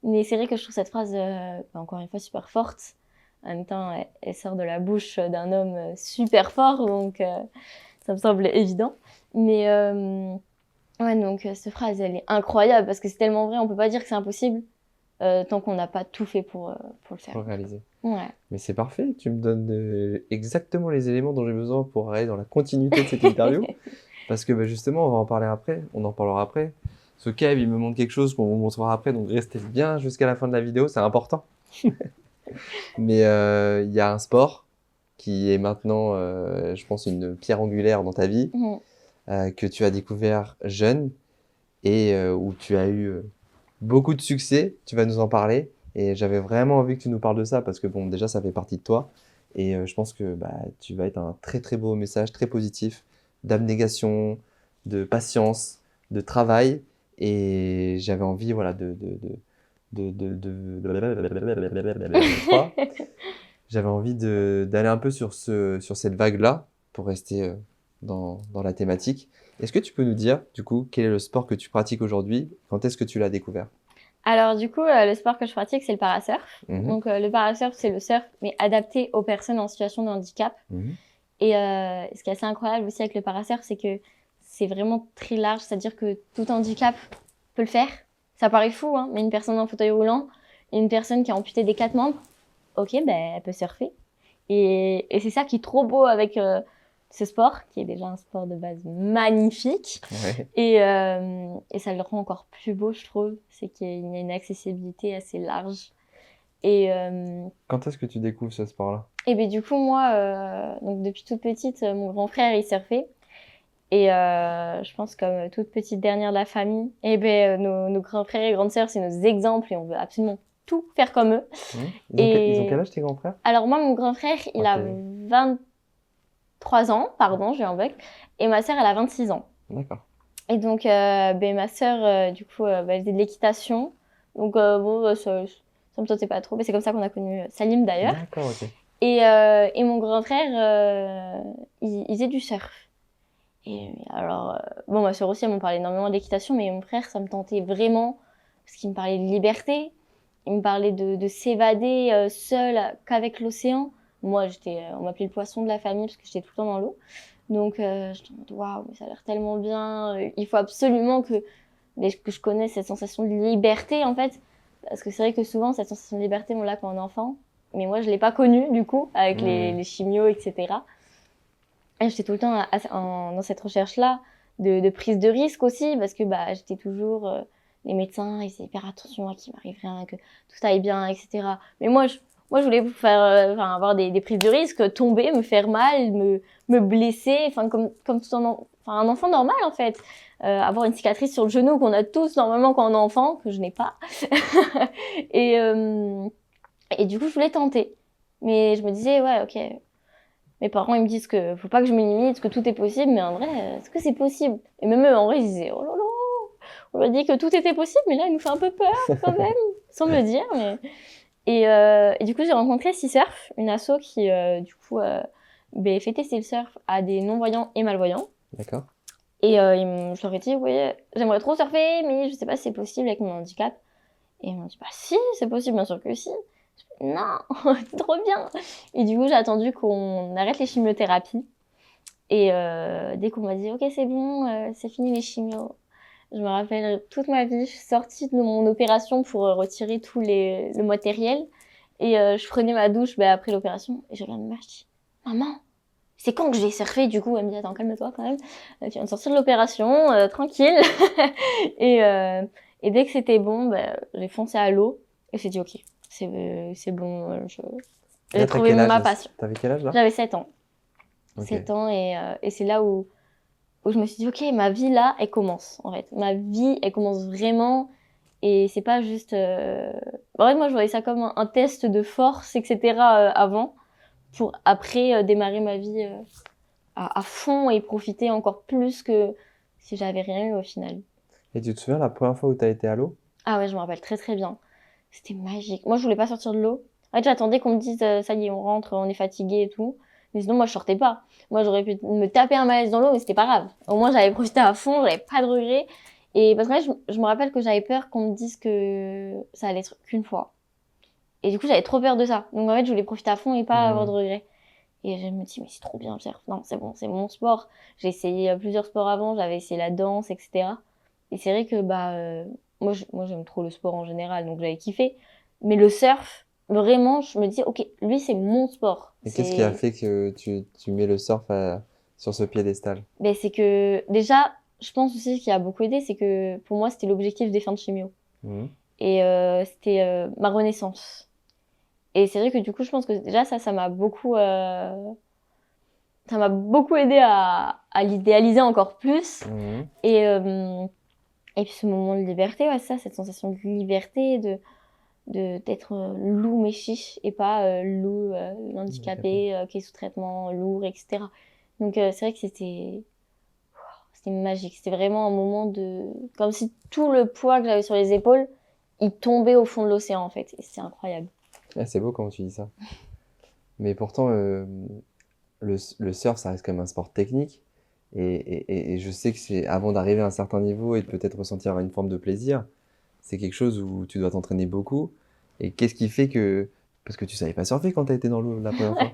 Mais c'est vrai que je trouve cette phrase, encore une fois, super forte. En même temps, elle sort de la bouche d'un homme super fort, donc ça me semble évident. Mais ouais, donc cette phrase, elle est incroyable parce que c'est tellement vrai, on peut pas dire que c'est impossible tant qu'on n'a pas tout fait pour le faire. Pour réaliser. Ouais. Mais c'est parfait, tu me donnes exactement les éléments dont j'ai besoin pour aller dans la continuité de cette interview. Parce que justement, on va en parler après, on en parlera après. Ce Kev, il me montre quelque chose qu'on vous montrera après, donc restez bien jusqu'à la fin de la vidéo, c'est important. Mais il y a un sport qui est maintenant, je pense, une pierre angulaire dans ta vie, que tu as découvert jeune et où tu as eu beaucoup de succès. Tu vas nous en parler. Et j'avais vraiment envie que tu nous parles de ça parce que bon, déjà, ça fait partie de toi. Et je pense que tu vas être un très très beau message, très positif, d'abnégation, de patience, de travail. Et j'avais envie, voilà, j'avais envie d'aller un peu sur cette vague-là pour rester dans la thématique. Est-ce que tu peux nous dire, du coup, quel est le sport que tu pratiques aujourd'hui? Quand est-ce que tu l'as découvert? Alors du coup, le sport que je pratique, c'est le parasurf. Donc le parasurf, c'est le surf, mais adapté aux personnes en situation de handicap. Et ce qui est assez incroyable aussi avec le parasurf, c'est que c'est vraiment très large, c'est-à-dire que tout handicap peut le faire. Ça paraît fou, hein, mais une personne en fauteuil roulant, une personne qui a amputé des 4 membres, ok, elle peut surfer. Et c'est ça qui est trop beau avec ce sport, qui est déjà un sport de base magnifique. Ouais. Et ça le rend encore plus beau, je trouve. C'est qu'il y a une accessibilité assez large. Et quand est-ce que tu découvres ce sport-là? Et bien du coup, moi, donc depuis toute petite, mon grand frère, il surfait. Et je pense comme toute petite dernière de la famille, et nos grands frères et grandes sœurs, c'est nos exemples et on veut absolument tout faire comme eux. Ils ont quel âge tes grands frères? Alors moi, mon grand frère, il a 23 ans, pardon, j'ai un bug, et ma sœur, elle a 26 ans. D'accord. Et donc, ma sœur, du coup, elle faisait de l'équitation. Donc, bon, ça me tentait pas trop. Mais c'est comme ça qu'on a connu Salim, d'ailleurs. D'accord, ok. Et mon grand frère, il faisait du surf. Et alors, bon, ma sœur aussi, elle me parlait énormément d'équitation, mais mon frère, ça me tentait vraiment, parce qu'il me parlait de liberté. Il me parlait de s'évader seul qu'avec l'océan. Moi, on m'appelait le poisson de la famille, parce que j'étais tout le temps dans l'eau. Donc, je me dis, waouh, mais ça a l'air tellement bien. Il faut absolument que je connaisse cette sensation de liberté, en fait. Parce que c'est vrai que souvent, cette sensation de liberté, on l'a quand on est enfant. Mais moi, je l'ai pas connue, du coup, avec les chimios, etc. Et j'étais tout le temps dans cette recherche-là de prise de risque aussi, parce que j'étais toujours... les médecins, ils faisaient hyper attention à qu'il m'arrive rien, que tout aille bien, etc. Mais moi, moi, je voulais faire, avoir des prises de risques, tomber, me faire mal, me blesser, enfin, comme tout un enfant normal, en fait. Avoir une cicatrice sur le genou qu'on a tous, normalement, quand on est enfant, que je n'ai pas. Et du coup, je voulais tenter. Mais je me disais, ouais, ok. Mes parents, ils me disent que faut pas que je me limite, que tout est possible, mais en vrai, est-ce que c'est possible? Et même eux, en vrai, ils disaient, oh là là, on leur a dit que tout était possible, mais là, il nous fait un peu peur, quand même, sans me le dire, mais... Et du coup, j'ai rencontré Sea Surf, une asso qui, du coup, fait tester le surf à des non-voyants et malvoyants. D'accord. Et je leur ai dit, oui, j'aimerais trop surfer, mais je sais pas si c'est possible avec mon handicap. Et ils m'ont dit, bah si, c'est possible, bien sûr que si. Je fais, non, c'est trop bien. Et du coup, j'ai attendu qu'on arrête les chimiothérapies. Et dès qu'on m'a dit, ok, c'est bon, c'est fini les chimios, je me rappelle toute ma vie, je suis sortie de mon opération pour retirer tout le matériel. Et je prenais ma douche après l'opération. Et je regarde ma mère, je dis, maman, c'est quand que je vais surfer? Du coup, elle me dit, attends, calme-toi quand même. Tu viens de sortir de l'opération, tranquille. Et dès que c'était bon, j'ai foncé à l'eau. Et j'ai dit, ok, c'est bon, j'ai trouvé ma passion. T'avais quel âge là? J'avais 7 ans. Okay. 7 ans, et c'est là où je me suis dit, ok, ma vie là, elle commence, en fait. Ma vie, elle commence vraiment. Et c'est pas juste... En fait, moi, je voyais ça comme un test de force, etc. Avant, pour après démarrer ma vie à fond et profiter encore plus que si j'avais rien eu au final. Et tu te souviens la première fois où tu as été à l'eau? Ah ouais, je me rappelle très très bien. C'était magique. Moi, je voulais pas sortir de l'eau. En fait, j'attendais qu'on me dise, ça y est, on rentre, on est fatigué et tout. Mais sinon, moi, je sortais pas. Moi, j'aurais pu me taper un malaise dans l'eau, mais c'était pas grave. Au moins, j'avais profité à fond, j'avais pas de regrets. Et parce que là, je me rappelle que j'avais peur qu'on me dise que ça allait être qu'une fois. Et du coup, j'avais trop peur de ça. Donc, en fait, je voulais profiter à fond et pas avoir de regrets. Et je me dis, mais c'est trop bien le surf. Non, c'est bon, c'est mon sport. J'ai essayé plusieurs sports avant, j'avais essayé la danse, etc. Et c'est vrai que, moi, j'aime trop le sport en général, donc j'avais kiffé. Mais le surf, vraiment, je me dis, ok, lui, c'est mon sport. Et qu'est-ce qui a fait que tu mets le surf sur ce piédestal? C'est que, déjà, je pense aussi ce qui a beaucoup aidé, c'est que pour moi, c'était l'objectif des fins de chimio. Et c'était ma renaissance. Et c'est vrai que du coup, je pense que déjà, ça m'a beaucoup aidé à l'idéaliser encore plus. Et puis ce moment de liberté, ouais, ça, cette sensation de liberté, d'être loup mais chiche et pas loup handicapé qui est sous traitement lourd, etc. Donc c'est vrai que c'était magique. C'était vraiment un moment comme si tout le poids que j'avais sur les épaules, il tombait au fond de l'océan en fait. Et c'est incroyable. Ah, c'est beau quand tu dis ça. Mais pourtant, le surf, ça reste quand même un sport technique. Et je sais que c'est avant d'arriver à un certain niveau et de peut-être ressentir une forme de plaisir, c'est quelque chose où tu dois t'entraîner beaucoup. Et qu'est-ce qui fait que... Parce que tu savais pas surfer quand tu as été dans l'eau la première fois.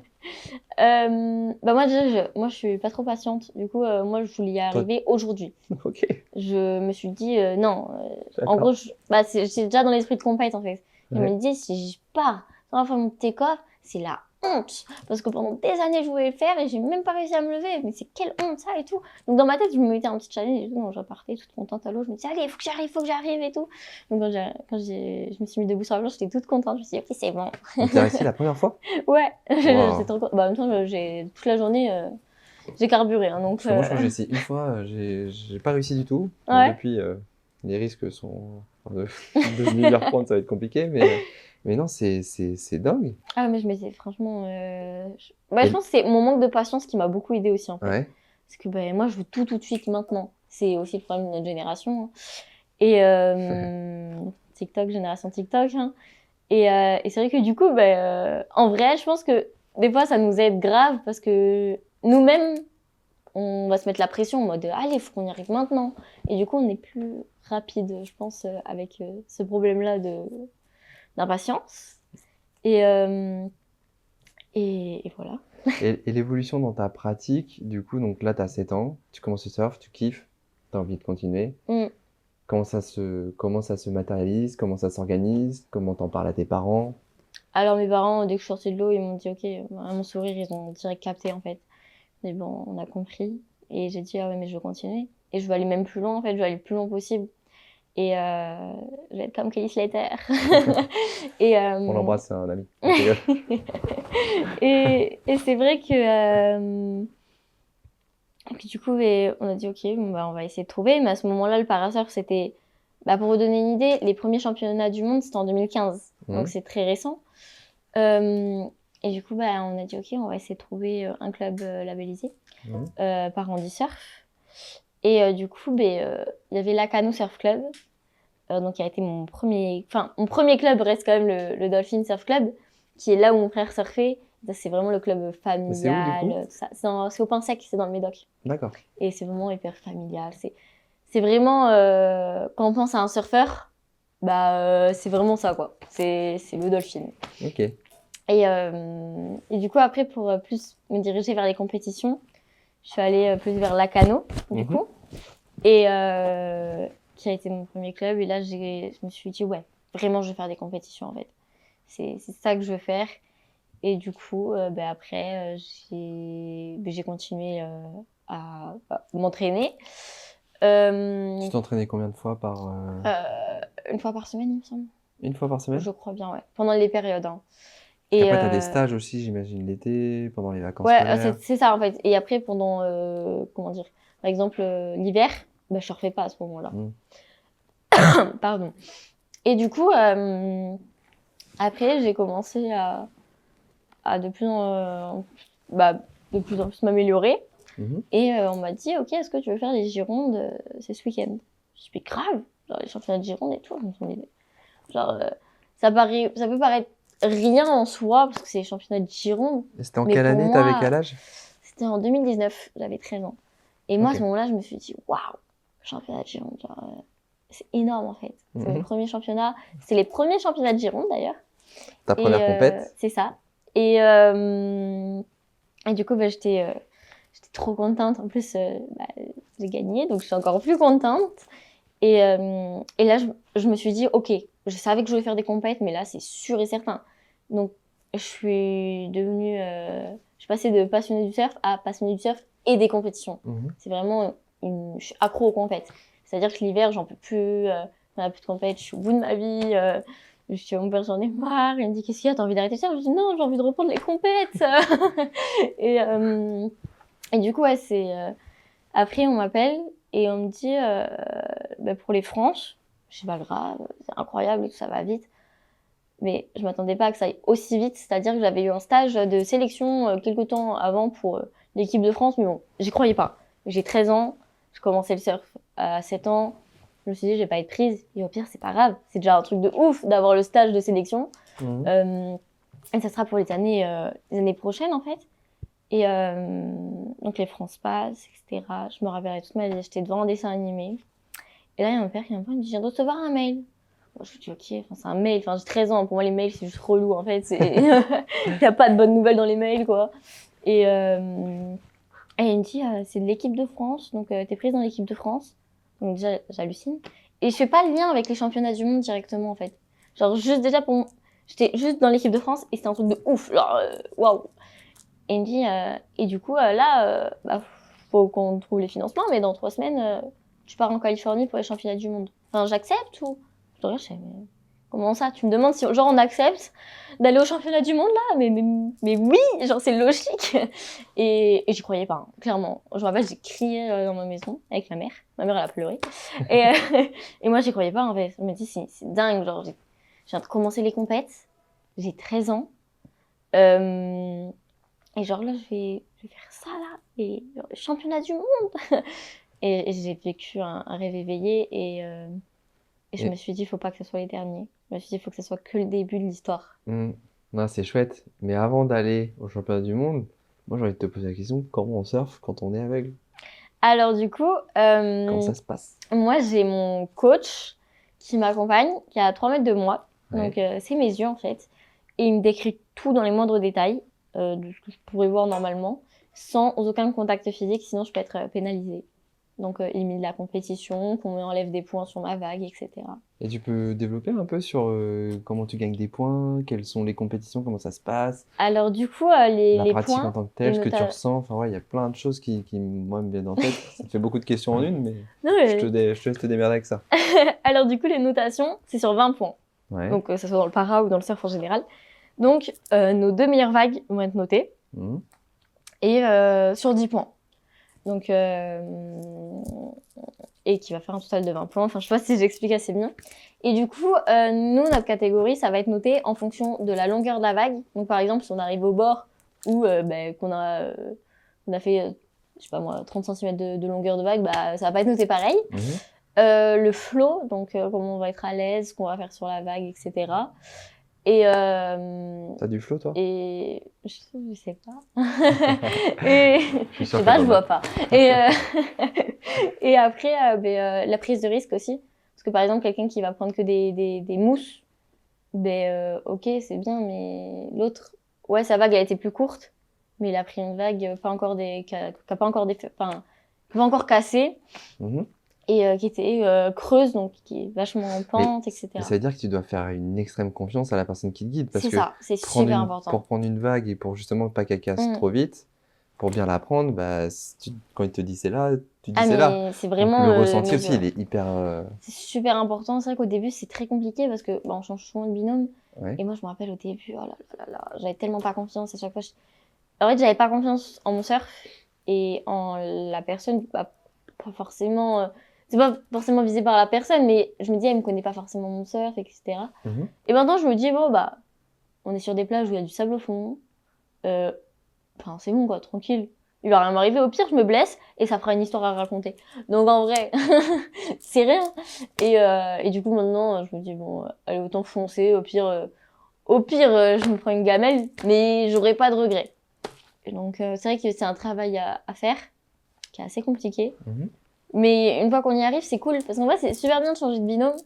Moi déjà, moi je suis pas trop patiente. Du coup, moi je voulais y arriver aujourd'hui. Ok. Je me suis dit non. En gros, c'est déjà dans l'esprit de compète en fait. Je me dis si je pars sans faire mon petit coffre, c'est la honte. Parce que pendant des années je voulais le faire et j'ai même pas réussi à me lever. Mais c'est quelle honte ça et tout. Donc dans ma tête, je me mettais un petit challenge et tout. Donc je repartais toute contente à l'eau. Je me disais allez, faut que j'arrive et tout. Donc quand je me suis mis debout sur la planche, j'étais toute contente. Je me suis dit ok, c'est bon. Donc t'as réussi la première fois? Ouais. Wow. J'étais trop... en même temps, toute la journée, j'ai carburé. Hein, donc, moi, je crois que j'ai essayé une fois, j'ai pas réussi du tout. Ouais. Donc, depuis, les risques sont de m'y reprendre, ça va être compliqué. Mais non, c'est dingue. Ah, mais je m'étais franchement. Je pense que c'est mon manque de patience qui m'a beaucoup aidé aussi en fait. Ouais. Parce que moi, je veux tout de suite maintenant. C'est aussi le problème de notre génération. Hein. Et TikTok, génération TikTok. Hein. Et c'est vrai que du coup, en vrai, je pense que des fois, ça nous aide grave parce que nous-mêmes, on va se mettre la pression en mode allez, il faut qu'on y arrive maintenant. Et du coup, on est plus rapide, je pense, avec ce problème-là d'impatience. Et voilà. Et l'évolution dans ta pratique, du coup, donc là, tu as 7 ans, tu commences le surf, tu kiffes, tu as envie de continuer. Comment ça se matérialise? Comment ça s'organise? Comment t'en parles à tes parents? Alors mes parents, dès que je suis sortie de l'eau, ils m'ont dit ok, à mon sourire, ils ont direct capté en fait. Mais bon, on a compris. Et j'ai dit ah ouais, mais je veux continuer. Et je veux aller même plus loin en fait, je veux aller le plus loin possible. Et je vais être comme Kelly Slater. Et, on l'embrasse, c'est un ami. et c'est vrai que puis du coup, on a dit ok, bon, bah, on va essayer de trouver. Mais à ce moment-là, le parasurf, c'était, bah, pour vous donner une idée, les premiers championnats du monde, c'était en 2015. Donc c'est très récent. Et du coup, bah, on a dit ok, on va essayer de trouver un club labellisé par Andy Surf. Et du coup, il y avait Lacanau Surf Club. Donc qui a été mon premier club reste quand même le Dolphin Surf Club, qui est là où mon frère surfait. C'est vraiment le club familial. C'est au Pinsec, c'est dans le Médoc. D'accord. Et c'est vraiment hyper familial. C'est vraiment quand on pense à un surfeur, c'est vraiment ça quoi. C'est le Dolphin. Ok. Et du coup après pour plus me diriger vers les compétitions, je suis allée plus vers Lacanau du coup. Et qui a été mon premier club. Et là, je me suis dit, ouais, vraiment, je vais faire des compétitions, en fait. C'est ça que je veux faire. Et du coup, après, j'ai continué à m'entraîner. Tu t'entraînais combien de fois par... Une fois par semaine, il me semble. Une fois par semaine? Je crois bien, ouais. Pendant les périodes. Hein. Et après, tu as des stages aussi, j'imagine, l'été, pendant les vacances ouais, scolaires. c'est ça, en fait. Et après, pendant, comment dire, par exemple, l'hiver, je ne surfais pas à ce moment-là. Pardon. Et du coup, après, j'ai commencé à de plus en plus m'améliorer. Et on m'a dit, ok, est-ce que tu veux faire les Girondes c'est ce week-end? Je me suis dit, grave, genre les championnats de Gironde et tout. Genre, ça peut paraître rien en soi, parce que c'est les championnats de Gironde. Et c'était en quelle année? T'avais quel âge? C'était en 2019, j'avais 13 ans. Et moi, à ce moment-là, je me suis dit, waouh, championnat de Gironde, genre, c'est énorme en fait. C'est mes premiers championnats. C'est les premiers championnats de Gironde d'ailleurs. Ta première compète? C'est ça. Et du coup, j'étais trop contente. En plus, j'ai gagné, donc je suis encore plus contente. Et là, je me suis dit, ok, je savais que je voulais faire des compètes, mais là, c'est sûr et certain. Donc, je suis passée de passionnée du surf à passionnée du surf et des compétitions. C'est vraiment je suis accro aux compètes. C'est-à-dire que l'hiver, j'en peux plus, on a plus de compètes, je suis au bout de ma vie, je suis mon père, j'en ai marre, il me dit qu'est-ce qu'il y a, t'as envie d'arrêter ça? Je dis non, j'ai envie de reprendre les compètes. et du coup, ouais, après on m'appelle et on me dit pour les franches, je sais pas grave, c'est incroyable et tout ça va vite. Mais je m'attendais pas à que ça aille aussi vite, c'est-à-dire que j'avais eu un stage de sélection quelque temps avant pour l'équipe de France, mais bon, j'y croyais pas. J'ai 13 ans, je commençais le surf à 7 ans, je me suis dit, je vais pas être prise, et au pire, c'est pas grave, c'est déjà un truc de ouf d'avoir le stage de sélection. Et ça sera pour les années prochaines, en fait. Et donc les France passent, etc. Je me rappellerai toute ma vie, j'étais devant un dessin animé. Et là, il y a mon père qui me dit, je viens de recevoir un mail. Moi, je me dis, ok, c'est un mail, j'ai 13 ans, pour moi les mails c'est juste relou en fait, il n'y a pas de bonnes nouvelles dans les mails quoi. Et il me dit, c'est de l'équipe de France, donc t'es prise dans l'équipe de France. Donc déjà, j'hallucine. Et je fais pas le lien avec les championnats du monde directement en fait. Genre juste déjà j'étais juste dans l'équipe de France et c'était un truc de ouf, genre waouh. Et il me dit, et du coup là, faut qu'on trouve les financements, mais dans 3 semaines, tu pars en Californie pour les championnats du monde. Enfin, j'accepte ou... Je regarde, je fais, mais comment ça? Tu me demandes si genre on accepte d'aller au championnat du monde là? Mais oui, genre c'est logique. Et j'y croyais pas, hein, clairement. Je me rappelle, j'ai crié dans ma maison avec ma mère. Ma mère elle a pleuré. Et moi j'y croyais pas en fait. Je me dis c'est dingue, genre j'ai commencé les compètes, j'ai 13 ans. Et genre là je vais faire ça là et genre, le championnat du monde. et j'ai vécu un rêve éveillé et je me suis dit, il faut pas que ce soit les derniers. Je me suis dit, il faut que ce soit que le début de l'histoire. Non, c'est chouette. Mais avant d'aller au championnat du monde, moi j'ai envie de te poser la question, comment on surfe quand on est aveugle? Alors du coup, comment ça se passe? Moi j'ai mon coach qui m'accompagne, qui est à 3 mètres de moi. Ouais. Donc c'est mes yeux en fait. Et il me décrit tout dans les moindres détails de ce que je pourrais voir normalement, sans aucun contact physique, sinon je peux être pénalisée. Donc, éliminer la compétition, qu'on enlève des points sur ma vague, etc. Et tu peux développer un peu sur comment tu gagnes des points, quelles sont les compétitions, comment ça se passe, Alors, du coup, la les pratique en points, tant que les telle, ce que tu nota... ressens. Enfin, ouais, il y a plein de choses qui moi, me viennent en tête. Ça te fait beaucoup de questions en une, mais Non, je te laisse te démerder avec ça. Alors, du coup, les notations, c'est sur 20 points. Ouais. Donc, que ce soit dans le para ou dans le surf en général. Donc, nos 2 meilleures vagues vont être notées. Et sur 10 points. Donc, et qui va faire un total de 20 points. Enfin, je sais pas si j'explique assez bien. Et du coup, nous, notre catégorie, ça va être noté en fonction de la longueur de la vague. Donc, par exemple, si on arrive au bord ou qu'on a fait, je sais pas moi, 30 cm de longueur de vague, bah, ça va pas être noté pareil. Le flow, donc comment on va être à l'aise, ce qu'on va faire sur la vague, etc. Et t'as du flow, toi? Et je sais pas. Et je sais pas, je vois pas. Et et après, la prise de risque aussi, parce que par exemple, quelqu'un qui va prendre que des mousses, ok, c'est bien, mais l'autre, ouais, sa vague a été plus courte, mais il a pris une vague pas encore qui a pas encore enfin, pas encore cassée. Et qui était creuse, donc qui est vachement en pente, etc. Mais ça veut dire que tu dois faire une extrême confiance à la personne qui te guide. Parce C'est que ça, c'est super important. Pour prendre une vague et pour justement pas qu'elle casse trop vite, pour bien la prendre, bah, quand il te dit c'est là, tu dis c'est là. C'est vraiment donc, le ressenti aussi, il est hyper... C'est super important. C'est vrai qu'au début, c'est très compliqué parce que on change souvent de binôme. Ouais. Et moi, je me rappelle au début, oh là là là, j'avais tellement pas confiance à chaque fois. En fait, j'avais pas confiance en mon surf et en la personne, pas forcément... c'est pas forcément visé par la personne, mais je me dis, elle me connaît pas forcément mon surf, etc. Et maintenant, je me dis, bon, bah, on est sur des plages où il y a du sable au fond. Enfin, c'est bon, quoi, tranquille. Il va rien m'arriver. Au pire, je me blesse et ça fera une histoire à raconter. Donc, en vrai, c'est rien. Et du coup, maintenant, je me dis, bon, allez, autant foncer. Au pire, je me prends une gamelle, mais j'aurai pas de regrets. Et donc, c'est vrai que c'est un travail à faire qui est assez compliqué. Mais une fois qu'on y arrive, c'est cool. Parce qu'en vrai, c'est super bien de changer de binôme.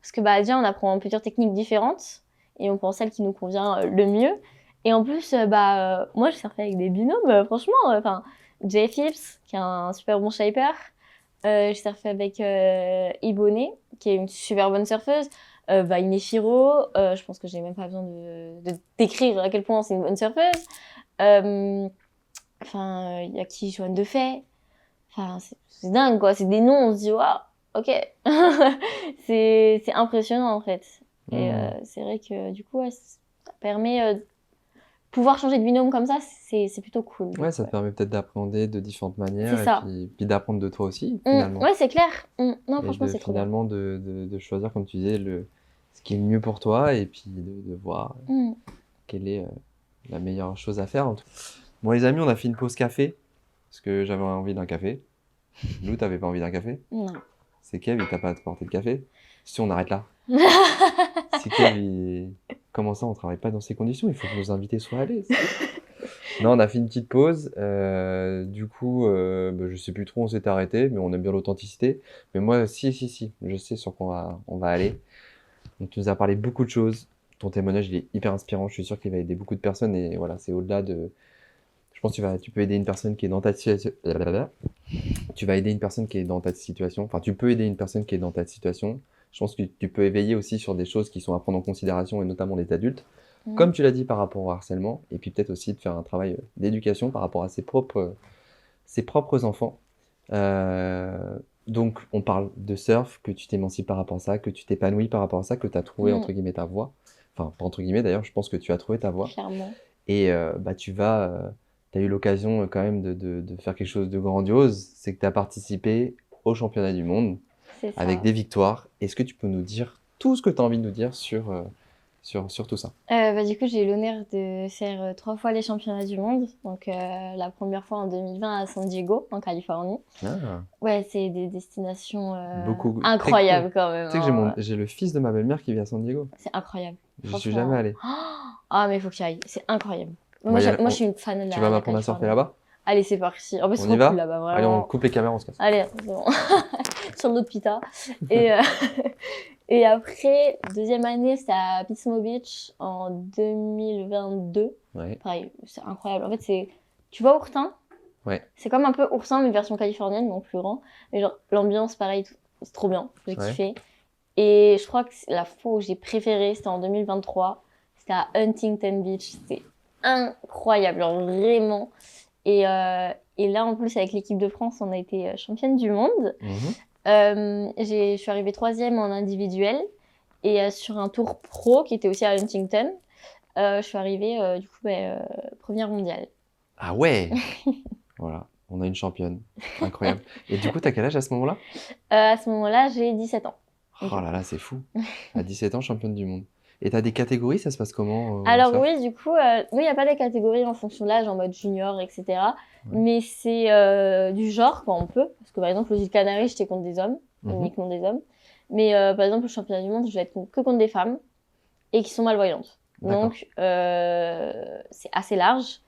Parce que, bah, déjà, on apprend plusieurs techniques différentes et on prend celle qui nous convient le mieux. Et en plus, moi, je surfais avec des binômes, franchement. Enfin, Jay Phipps, qui est un super bon shaper. Je surfais avec Ibone, qui est une super bonne surfeuse. Vaine Shiro, je pense que j'ai même pas besoin de décrire à quel point c'est une bonne surfeuse. Enfin, il y a qui, Joanne Defay. Enfin, c'est dingue, quoi. C'est des noms, on se dit, waouh, ok. c'est impressionnant, en fait. Et c'est vrai que, du coup, ouais, ça permet... pouvoir changer de binôme comme ça, c'est plutôt cool. Ouais, ça te permet peut-être d'appréhender de différentes manières ça. et puis d'apprendre de toi aussi, finalement. Ouais, c'est clair. Non, franchement, c'est trop bien. Finalement, de choisir, comme tu disais, ce qui est le mieux pour toi et puis de voir quelle est la meilleure chose à faire. Bon, les amis, on a fait une pause café parce que j'avais envie d'un café. Lou, t'avais pas envie d'un café? Non. C'est Kev, il t'a pas apporté de café? Si, on arrête là. Si Kev, comment ça, on travaille pas dans ces conditions? Il faut que nos invités soient à l'aise. Non, on a fait une petite pause. Du coup, je sais plus trop où on s'est arrêté, mais on aime bien l'authenticité. Mais moi, si, je sais sur quoi on va aller. Donc, tu nous as parlé beaucoup de choses. Ton témoignage, il est hyper inspirant. Je suis sûr qu'il va aider beaucoup de personnes. Et voilà, c'est au-delà de... Je pense que tu peux aider une personne qui est dans ta situation. Tu vas aider une personne qui est dans ta situation. Enfin, tu peux aider une personne qui est dans ta situation. Je pense que tu peux éveiller aussi sur des choses qui sont à prendre en considération, et notamment les adultes. Comme tu l'as dit par rapport au harcèlement, et puis peut-être aussi de faire un travail d'éducation par rapport à ses propres enfants. Donc, on parle de surf, que tu t'émancipes par rapport à ça, que tu t'épanouis par rapport à ça, que tu as trouvé, entre guillemets, ta voie. Enfin, pas entre guillemets, d'ailleurs, je pense que tu as trouvé ta voie. Clairement. Et tu as eu l'occasion quand même de faire quelque chose de grandiose, c'est que tu as participé au championnat du monde avec des victoires. Est-ce que tu peux nous dire tout ce que tu as envie de nous dire sur tout ça? Du coup, j'ai eu l'honneur de faire 3 fois les championnats du monde. Donc, la première fois en 2020 à San Diego, en Californie. Ouais, c'est des destinations incroyables quand même. Tu sais que j'ai le fils de ma belle-mère qui vit à San Diego. C'est incroyable. Je suis jamais allé. Ah, mais il faut que tu ailles. C'est incroyable. Moi, je suis une fan de la Tu vas m'apprendre à surfer là-bas? Allez, c'est parti. En plus, c'est on y trop va cool là-bas, vraiment. Allez, on coupe les caméras, on se casse. Allez, c'est bon. Sur notre pita. Et après, deuxième année, c'était à Pismo Beach en 2022. Ouais. Pareil, c'est incroyable. En fait, tu vois Ourtin? Ouais. C'est comme un peu Oursin, mais version californienne, donc plus grand. Mais genre, l'ambiance, pareil, c'est trop bien. J'ai kiffé. Et je crois que la fois où j'ai préféré, c'était en 2023. C'était à Huntington Beach. C'était incroyable, genre vraiment. Et là, en plus, avec l'équipe de France, on a été championne du monde. Je suis arrivée 3e en individuel. Et sur un tour pro, qui était aussi à Huntington, je suis arrivée, du coup, première mondiale. Ah ouais. Voilà, on a une championne. Incroyable. Et du coup, t'as quel âge à ce moment-là? À ce moment-là, j'ai 17 ans. Oh là là, c'est fou. À 17 ans, championne du monde. Et t'as des catégories, ça se passe comment Alors oui, du coup, il n'y a pas des catégories en fonction de l'âge, en mode junior, etc. Ouais. Mais c'est du genre quand on peut. Parce que par exemple, aux îles Canaries, j'étais contre des hommes, uniquement des hommes. Mais par exemple, au championnat du monde, je vais être que contre des femmes et qui sont malvoyantes. Donc, c'est assez large.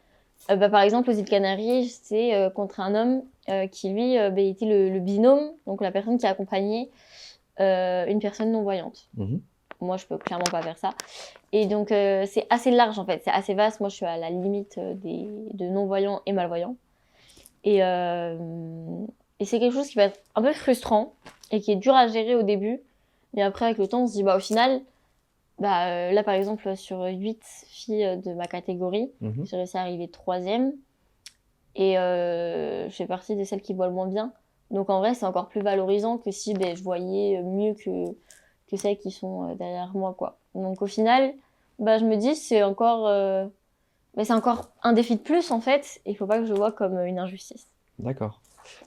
Par exemple, aux îles Canaries, j'étais contre un homme qui, lui, était le binôme, donc la personne qui accompagnait une personne non-voyante. Moi, je peux clairement pas faire ça. Et donc, c'est assez large, en fait. C'est assez vaste. Moi, je suis à la limite de non-voyants et malvoyants. Et c'est quelque chose qui va être un peu frustrant et qui est dur à gérer au début. Mais après, avec le temps, on se dit, bah, au final, là, par exemple, sur 8 filles de ma catégorie, j'ai réussi à arriver 3e. Et je fais partie de celles qui voient le moins bien. Donc, en vrai, c'est encore plus valorisant que si je voyais mieux que celles qui sont derrière moi, quoi. Donc, au final, je me dis, c'est encore un défi de plus, en fait. Il ne faut pas que je le vois comme une injustice. D'accord.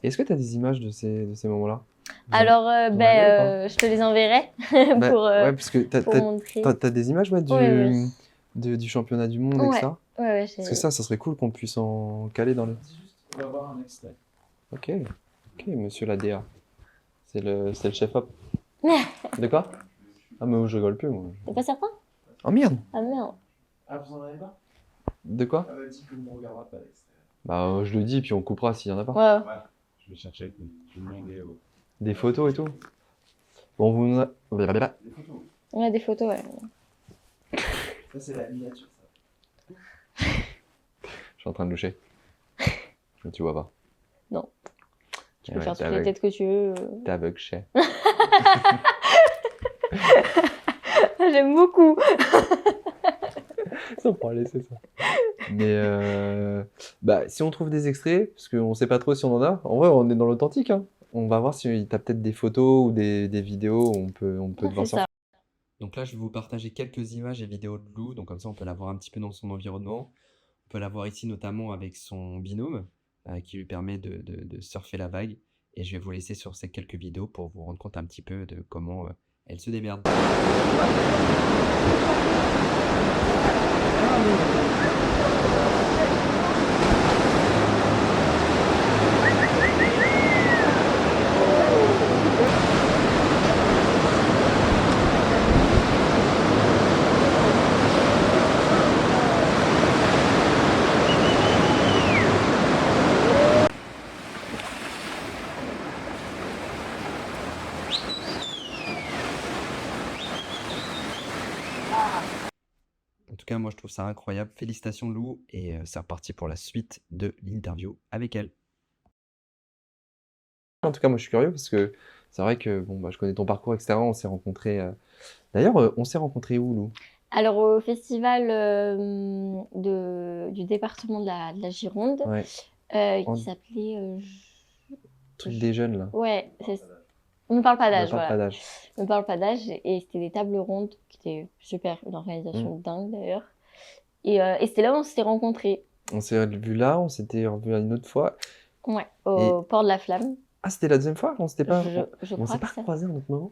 Est-ce que tu as des images de ces moments-là? Alors, je te les enverrai pour parce que montrer. T'as des images du championnat du monde, etc. Ouais, parce que ça serait cool qu'on puisse en caler dans les... On va voir un extrait. Ok, monsieur la DA. C'est le chef-op. De quoi? Ah, mais je rigole plus, moi. T'es pas certain? Oh merde! Ah merde. Ah, vous en avez pas? De quoi? Elle m'a dit qu'on ne regardera pas l'extrait. Je le dis, puis on coupera s'il y en a pas. Ouais. Je vais chercher, je vais demander des photos et tout. Bon, vous... Des photos. Ouais, des photos, ouais. Ça, c'est la miniature, ça. Je suis en train de loucher. Mais tu vois pas. Non. Tu peux faire toutes les têtes que tu veux. T'es aveugle, je sais. J'aime beaucoup. Ça, on pourra laisser ça. Mais si on trouve des extraits, parce qu'on sait pas trop si on en a, en vrai, on est dans l'authentique. Hein. On va voir si t'as peut-être des photos ou des vidéos où on peut te voir ça. Donc là, je vais vous partager quelques images et vidéos de Lou. Donc comme ça, on peut la voir un petit peu dans son environnement. On peut la voir ici notamment avec son binôme qui lui permet de surfer la vague. Et je vais vous laisser sur ces quelques vidéos pour vous rendre compte un petit peu de comment elle se démerde. En tout cas, moi, je trouve ça incroyable. Félicitations, Lou. Et c'est reparti pour la suite de l'interview avec elle. En tout cas, moi, je suis curieux parce que c'est vrai que je connais ton parcours, etc. On s'est rencontrés. D'ailleurs, on s'est rencontrés où, Lou? Alors, au festival du département de la Gironde, qui s'appelait... Truc des jeunes, là. Ouais, on ne parle pas d'âge, voilà. On ne parle pas d'âge, et c'était des tables rondes qui étaient super, une organisation dingue d'ailleurs. Et c'était là où on s'était rencontrés. On s'est vu là, on s'était revu une autre fois. Ouais, au Port de la Flamme. Ah, c'était la deuxième fois? On s'était pas, on s'est pas croisés à un autre moment?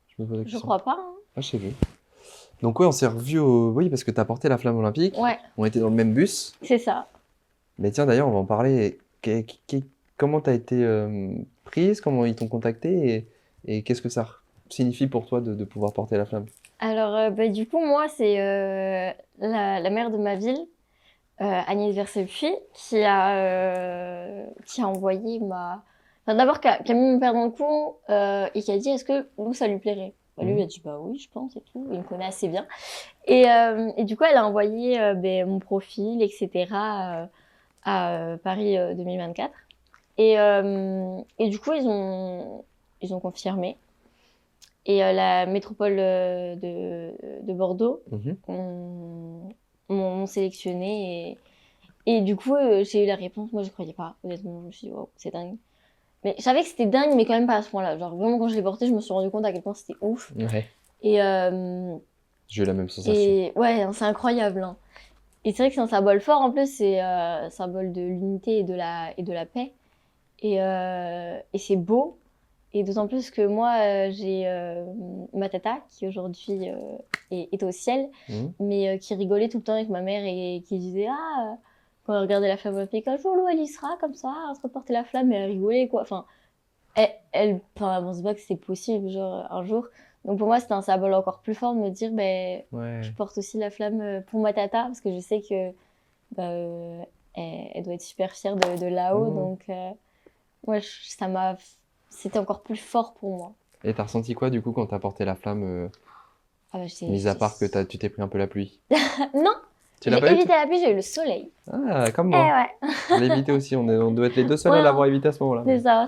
Je me pose la question. Je crois pas. Hein. Ah, je sais plus. Donc ouais, on s'est revus oui, parce que tu as porté la flamme olympique. Ouais. On était dans le même bus. C'est ça. Mais tiens, d'ailleurs, on va en parler. Comment tu as été prise? Comment ils t'ont contacté? Et qu'est-ce que ça signifie pour toi de pouvoir porter la flamme? Alors, du coup, moi, c'est la maire de ma ville, Agnès Versée-Puy, qui a envoyé d'abord, qui a mis mon père dans le coup et qui a dit, est-ce que Lou, ça lui plairait? Lui, il a dit, oui, je pense, et tout. Il me connaît assez bien. Et du coup, elle a envoyé mon profil, etc., à Paris 2024. Et du coup, ils ont confirmé. Et la métropole de Bordeaux m'ont sélectionné. Et du coup, j'ai eu la réponse. Moi, je ne croyais pas, honnêtement. Je me suis dit, wow, c'est dingue. Mais je savais que c'était dingue, mais quand même pas à ce point-là. Genre, vraiment, quand je l'ai porté, je me suis rendu compte à quel point c'était ouf. Ouais. Et j'ai eu la même sensation. Et ouais, c'est incroyable. Hein. Et c'est vrai que c'est un symbole fort. En plus, c'est un symbole de l'unité et de la paix. Et c'est beau. Et d'autant plus que moi, j'ai ma tata qui aujourd'hui est au ciel, mais qui rigolait tout le temps avec ma mère et qui disait quand elle regardait la flamme olympique, un jour l'eau elle y sera comme ça, elle se reporter la flamme, mais elle rigolait quoi. Enfin, elle pense pas que c'est possible, genre un jour. Donc pour moi, c'était un symbole encore plus fort de me dire, je porte aussi la flamme pour ma tata parce que je sais que elle doit être super fière de là-haut. Donc ouais, c'était encore plus fort pour moi. Et t'as ressenti quoi du coup quand t'as porté la flamme mis à part que tu t'es pris un peu la pluie? Non, j'ai évité la pluie, j'ai eu le soleil. Ah, comme moi. Ouais. On l'a évité aussi, on doit être les deux seuls à l'avoir évité à ce moment-là. C'est ça,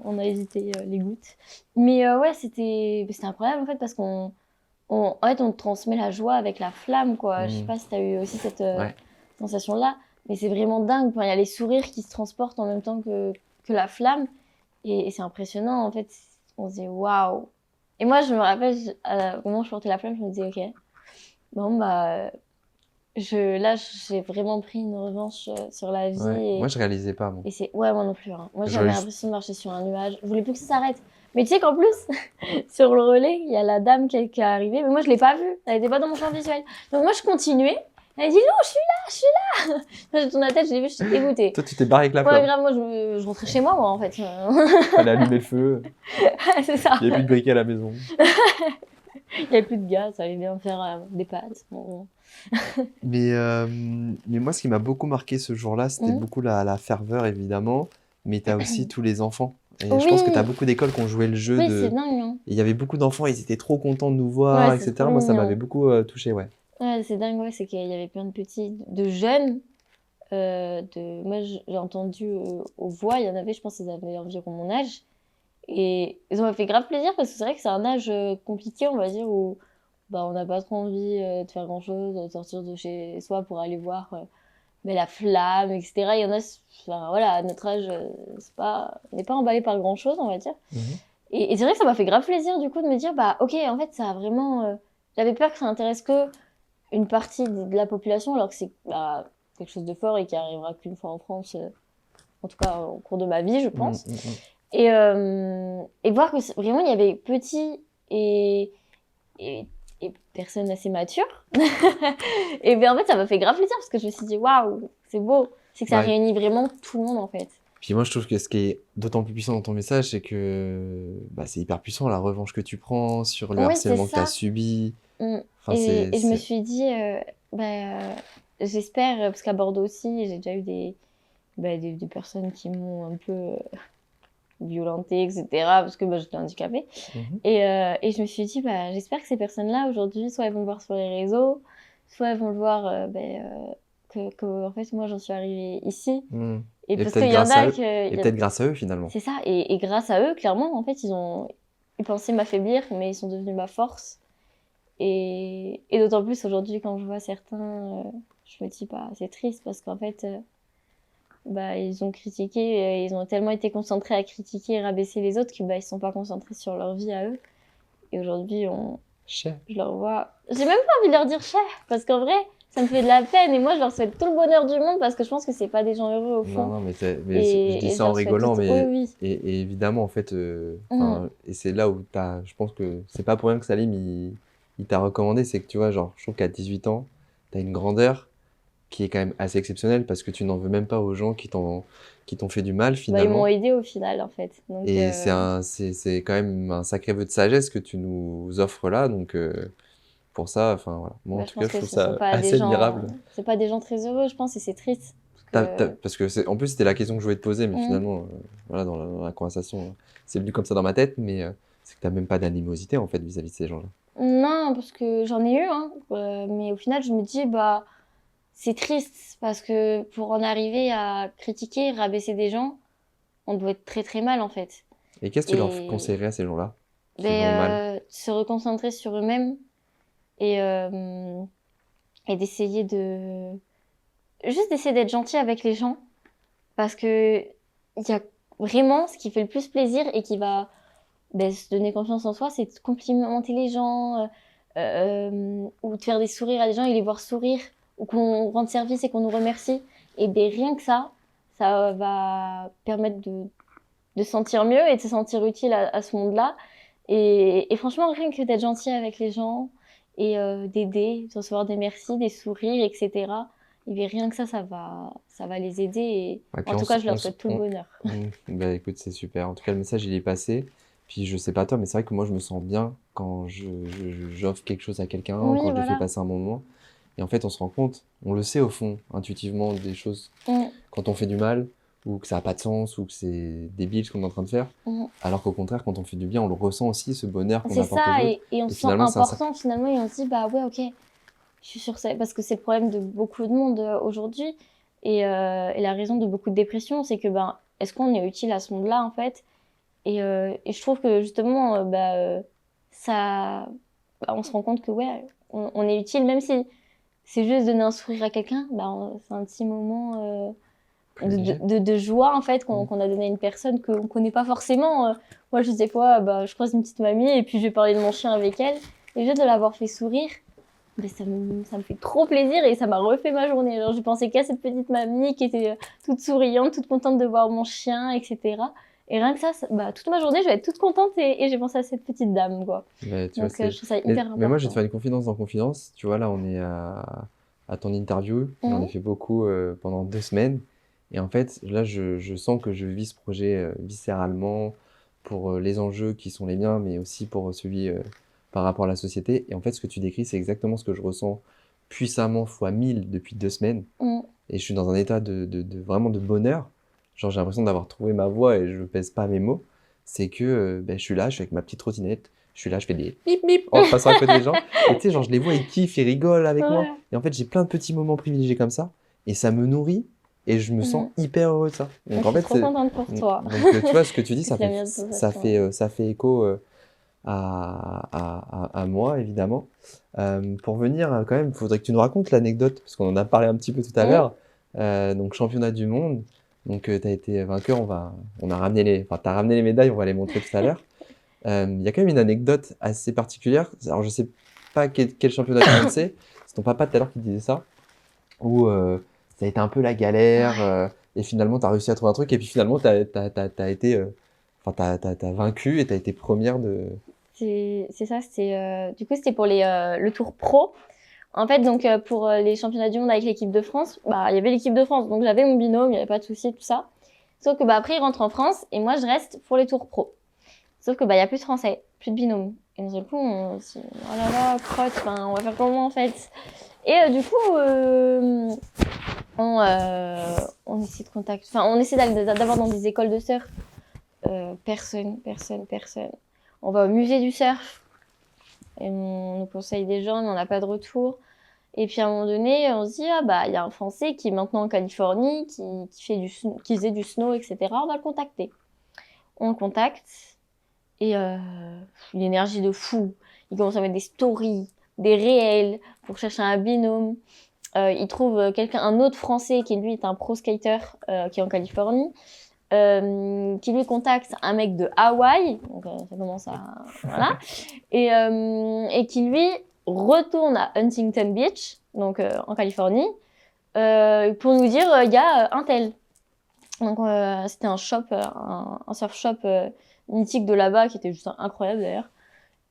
on a évité les gouttes. Mais ouais, c'était incroyable en fait parce en fait, on te transmet la joie avec la flamme, quoi. Je sais pas si t'as eu aussi cette sensation-là, mais c'est vraiment dingue. Il y a les sourires qui se transportent en même temps que la flamme. Et c'est impressionnant, en fait. On se dit, waouh. Et moi, je me rappelle, au moment où je portais la flamme, je me disais, ok, bon, là, j'ai vraiment pris une revanche sur la vie. Ouais. Moi, je réalisais pas. Bon. Et ouais, moi non plus. Hein. Moi, j'avais l'impression de marcher sur un nuage. Je voulais plus que ça s'arrête. Mais tu sais qu'en plus, sur le relais, il y a la dame qui est arrivée. Mais moi, je l'ai pas vue. Elle était pas dans mon champ visuel. Donc moi, je continuais. Elle dit, non, je suis là. J'ai tourné la tête, je l'ai vue, je suis dégoûtée. Toi, tu t'es barré avec la flamme. Ouais, grave, moi, je rentrais chez moi, en fait. Fallait allumer le feu. C'est ça. Il n'y avait plus de briquet à la maison. Il n'y avait plus de gaz, ça allait bien faire des pâtes. Bon. mais moi, ce qui m'a beaucoup marqué ce jour-là, c'était beaucoup la ferveur, évidemment. Mais tu as aussi tous les enfants. Et je pense que tu as beaucoup d'écoles qui ont joué le jeu. Oui, c'est dingue. Hein. Il y avait beaucoup d'enfants, ils étaient trop contents de nous voir, etc. Moi, ça m'avait beaucoup touché, ouais. Ouais, c'est dingue, ouais, c'est qu'il y avait plein de petits, de jeunes. Moi, j'ai entendu aux voix, il y en avait, je pense qu'ils avaient environ mon âge. Et ils m'ont fait grave plaisir parce que c'est vrai que c'est un âge compliqué, on va dire, où on n'a pas trop envie de faire grand-chose, de sortir de chez soi pour aller voir la flamme, etc. Il y en a, voilà, à notre âge, on n'est pas emballé par grand-chose, on va dire. Et c'est vrai que ça m'a fait grave plaisir, du coup, de me dire, ok, en fait, ça a vraiment... J'avais peur que ça intéresse que une partie de la population, alors que c'est quelque chose de fort et qui arrivera qu'une fois en France, en tout cas au cours de ma vie, je pense. Et voir que vraiment, il y avait petits et personnes assez matures. Et en fait, ça m'a fait grave plaisir parce que je me suis dit, waouh, c'est beau. C'est que ça réunit vraiment tout le monde, en fait. Puis moi, je trouve que ce qui est d'autant plus puissant dans ton message, c'est que c'est hyper puissant, la revanche que tu prends sur le harcèlement que tu as subi. Et je me suis dit, j'espère, parce qu'à Bordeaux aussi, j'ai déjà eu des personnes qui m'ont un peu violentée, etc., parce que j'étais handicapée. Et je me suis dit, j'espère que ces personnes-là, aujourd'hui, soit elles vont le voir sur les réseaux, soit elles vont le voir que en fait, moi, j'en suis arrivée ici. Et parce qu'il y en a et peut-être grâce à eux, finalement. C'est ça. Et grâce à eux, clairement, en fait, ils pensaient m'affaiblir, mais ils sont devenus ma force. Et d'autant plus aujourd'hui, quand je vois certains, je me dis, c'est triste parce qu'en fait, ils ont critiqué, ils ont tellement été concentrés à critiquer et rabaisser les autres qu'ils ne se sont pas concentrés sur leur vie à eux. Et aujourd'hui, je leur vois... J'ai même pas envie de leur dire cher, parce qu'en vrai, ça me fait de la peine. Et moi, je leur souhaite tout le bonheur du monde parce que je pense que c'est pas des gens heureux au fond. Non, mais je dis ça en rigolant, mais et évidemment, en fait, et c'est là où je pense que c'est pas pour rien que Salim, il t'a recommandé, c'est que tu vois, genre, je trouve qu'à 18 ans, tu as une grandeur qui est quand même assez exceptionnelle parce que tu n'en veux même pas aux gens qui t'ont fait du mal, finalement. Ils m'ont aidé au final, en fait. Donc, et c'est quand même un sacré vœu de sagesse que tu nous offres là, donc pour ça, voilà. Moi, en tout cas, je trouve ça assez admirable. C'est pas des gens très heureux, je pense, et c'est triste. Parce que en plus, c'était la question que je voulais te poser, mais finalement, voilà, dans la conversation, c'est venu comme ça dans ma tête, mais c'est que tu n'as même pas d'animosité, en fait, vis-à-vis de ces gens-là. Non, parce que j'en ai eu, hein, mais au final, je me dis, c'est triste parce que pour en arriver à critiquer, rabaisser des gens, on doit être très très mal en fait. Et qu'est-ce que tu leur conseillerais à ces gens-là qui vont mal? Se reconcentrer sur eux-mêmes et d'essayer juste d'essayer d'être gentil avec les gens parce que il y a vraiment ce qui fait le plus plaisir et qui va se donner confiance en soi, c'est de complimenter les gens ou de faire des sourires à des gens et les voir sourire ou qu'on rende service et qu'on nous remercie. Et rien que ça va permettre de se sentir mieux et de se sentir utile à ce monde-là. Et franchement, rien que d'être gentil avec les gens et d'aider, de recevoir des merci, des sourires, etc. Et rien que ça va les aider. Et en tout cas, je leur souhaite tout le bonheur. Bah écoute, c'est super. En tout cas, le message, il est passé. Puis je sais pas toi, mais c'est vrai que moi, je me sens bien quand j'offre quelque chose à quelqu'un, Oui, quand je lui voilà. fais passer un bon moment. Et en fait, on se rend compte, on le sait au fond, intuitivement, des choses, quand on fait du mal, ou que ça n'a pas de sens, ou que c'est débile ce qu'on est en train de faire. Alors qu'au contraire, quand on fait du bien, on le ressent aussi, ce bonheur qu'on apporte aux autres. Et on se sent important finalement, et on se dit, bah ouais, ok, je suis sûre, parce que c'est le problème de beaucoup de monde aujourd'hui, et la raison de beaucoup de dépression, c'est que, est-ce qu'on est utile à ce monde-là, en fait? Et je trouve que justement, on se rend compte que ouais, on est utile, même si c'est juste donner un sourire à quelqu'un, c'est un petit moment de joie en fait qu'on a donné à une personne qu'on connaît pas forcément. Moi, je sais pas, je croise une petite mamie et puis je vais parler de mon chien avec elle, et juste de l'avoir fait sourire, ça me fait trop plaisir et ça m'a refait ma journée. Alors, je pensais qu'à cette petite mamie qui était toute souriante, toute contente de voir mon chien, etc. Et rien que ça, toute ma journée, je vais être toute contente et j'ai pensé à cette petite dame, quoi. Mais, Donc, je trouve ça hyper important. Mais moi, je vais te faire une confidence dans confidence. Tu vois, là, on est à ton interview. J'en ai fait beaucoup pendant 2 semaines. Et en fait, là, je sens que je vis ce projet viscéralement pour les enjeux qui sont les miens, mais aussi pour celui par rapport à la société. Et en fait, ce que tu décris, c'est exactement ce que je ressens puissamment fois 1000 depuis 2 semaines. Et je suis dans un état vraiment de bonheur. Genre, j'ai l'impression d'avoir trouvé ma voie et je pèse pas mes mots. C'est que je suis là, je suis avec ma petite trottinette. Je suis là, je fais des bip bip en passant à côté des gens. Et tu sais, genre, je les vois, ils kiffent, ils rigolent avec moi. Et en fait, j'ai plein de petits moments privilégiés comme ça. Et ça me nourrit. Et je me sens hyper heureux de ça. Donc, je suis trop contente pour toi. Donc, tu vois, ce que tu dis, ça fait écho à moi, évidemment. Pour venir, quand même, il faudrait que tu nous racontes l'anecdote, parce qu'on en a parlé un petit peu tout à l'heure. Donc, championnat du monde. Donc, tu as été vainqueur. T'as ramené les médailles, on va les montrer tout à l'heure. Il y a quand même une anecdote assez particulière. Alors, je sais pas quel championnat du monde c'est ton papa tout à l'heure qui disait ça, où ça a été un peu la galère, et finalement, tu as réussi à trouver un truc, et puis finalement, t'as vaincu et tu as été première de... C'est ça, du coup, c'était pour le Tour Pro. En fait, donc, pour les championnats du monde avec l'équipe de France, il y avait l'équipe de France, donc j'avais mon binôme, il n'y avait pas de souci, tout ça. Sauf que, après, il rentre en France, et moi, je reste pour les Tours Pro. Sauf que, il n'y a plus de Français, plus de binôme. Et d'un seul coup, on se dit, oh là là, crotte, on va faire comment, en fait? Et du coup, on essaie de contacter, on essaie d'avoir dans des écoles de surf. Personne. On va au musée du surf. Et on nous conseille des gens, mais on n'a pas de retour. Et puis à un moment donné, on se dit, il y a un Français qui est maintenant en Californie, qui faisait du snow, etc. On va le contacter. On le contacte. Et une énergie de fou. Il commence à mettre des stories, des réels pour chercher un binôme. Il trouve un autre Français qui lui est un pro skater qui est en Californie. Qui lui contacte un mec de Hawaï, donc ça commence à... Voilà. Et qui lui retourne à Huntington Beach, donc en Californie, pour nous dire, il y a un tel. Donc c'était un shop, un surf shop mythique de là-bas, qui était juste incroyable d'ailleurs.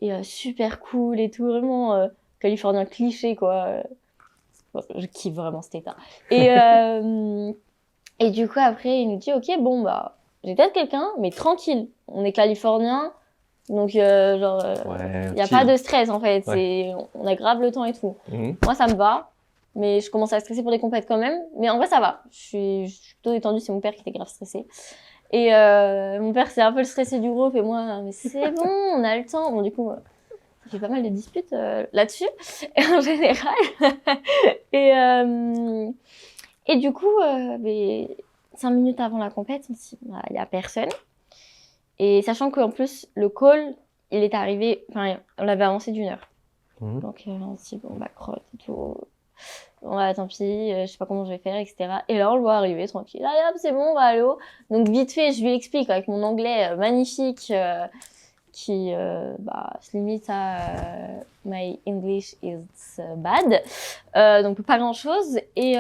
Et super cool et tout, vraiment californien cliché, quoi. Je kiffe vraiment cet état. Et du coup, après, il nous dit, ok, bon, j'ai peut-être quelqu'un, mais tranquille. On est californien, donc, il n'y a pas de stress, en fait. Ouais. On a grave le temps et tout. Moi, ça me va, mais je commence à stresser pour les compètes quand même. Mais en vrai, ça va. Je suis plutôt détendue, c'est mon père qui était grave stressé. Et mon père, c'est un peu le stressé du groupe, et moi, mais c'est bon, on a le temps. Bon, du coup, ça j'ai pas mal de disputes là-dessus, en général. Et du coup, 5 minutes avant la compète, on se dit, il n'y a personne. Et sachant qu'en plus, le call, il est arrivé, enfin, on l'avait avancé d'1 heure. Donc, on se dit, bon, crotte et tout. Bon, tant pis, je sais pas comment je vais faire, etc. Et là, on le voit arriver tranquille. Allez, hop, c'est bon, on va à l'eau. Donc, vite fait, je lui explique avec mon anglais magnifique qui se limite à my English is bad. Donc, pas grand chose. Et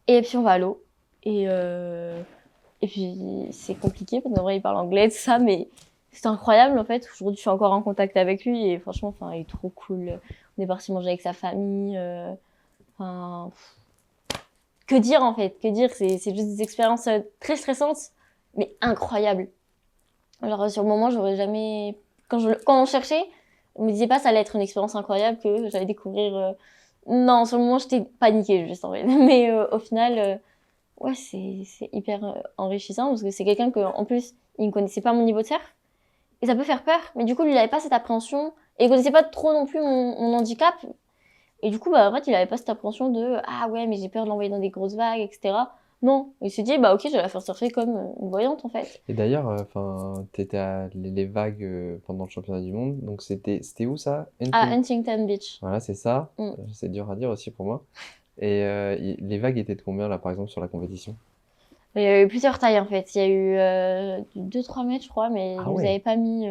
puis, on va à l'eau. Et puis, c'est compliqué parce qu'en vrai, il parle anglais, tout ça, mais c'est incroyable en fait. Aujourd'hui, je suis encore en contact avec lui et franchement, il est trop cool. On est parti manger avec sa famille. Que dire en fait? Que dire? C'est juste des expériences très stressantes, mais incroyables. Alors, sur le moment, j'aurais jamais. Quand on cherchait, on me disait pas ça allait être une expérience incroyable que j'allais découvrir. Non, sur le moment, j'étais paniquée juste en fait. Mais au final. Ouais, c'est hyper enrichissant parce que c'est quelqu'un que, en plus, il ne connaissait pas mon niveau de surf. Et ça peut faire peur, mais du coup, lui, il n'avait pas cette appréhension. Et il connaissait pas trop non plus mon handicap. Et du coup, en fait, il n'avait pas cette appréhension de « Ah ouais, mais j'ai peur de l'envoyer dans des grosses vagues, etc. » Non, il s'est dit « Ok, je vais la faire surfer comme une voyante, en fait. » Et d'ailleurs, t'étais à les vagues pendant le championnat du monde. Donc, c'était où ça? À Huntington Beach. Voilà, c'est ça. C'est dur à dire aussi pour moi. Et les vagues étaient de combien, là, par exemple, sur la compétition? Il y a eu plusieurs tailles, en fait. Il y a eu 2-3 mètres, je crois, mais ils n'avaient pas mis,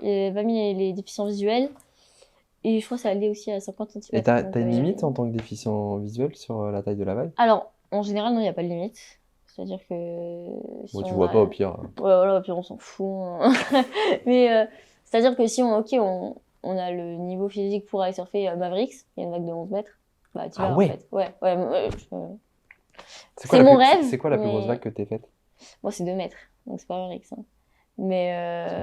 les déficients visuels. Et je crois que ça allait aussi à 50 cm. Et t'as une limite en tant que déficient visuel sur la taille de la vague? Alors, en général, non, il n'y a pas de limite. C'est-à-dire que... Si tu vois pas, au pire. Ouais, voilà, au pire, on s'en fout. Hein. Mais c'est-à-dire que si on a le niveau physique pour aller surfer Mavericks, il y a une vague de 11 mètres, tu vas en fait. Ouais. C'est mon rêve. C'est quoi la plus grosse vague que t'aies faite? Moi, c'est 2 mètres, donc c'est pas Mavericks. Hein. Mais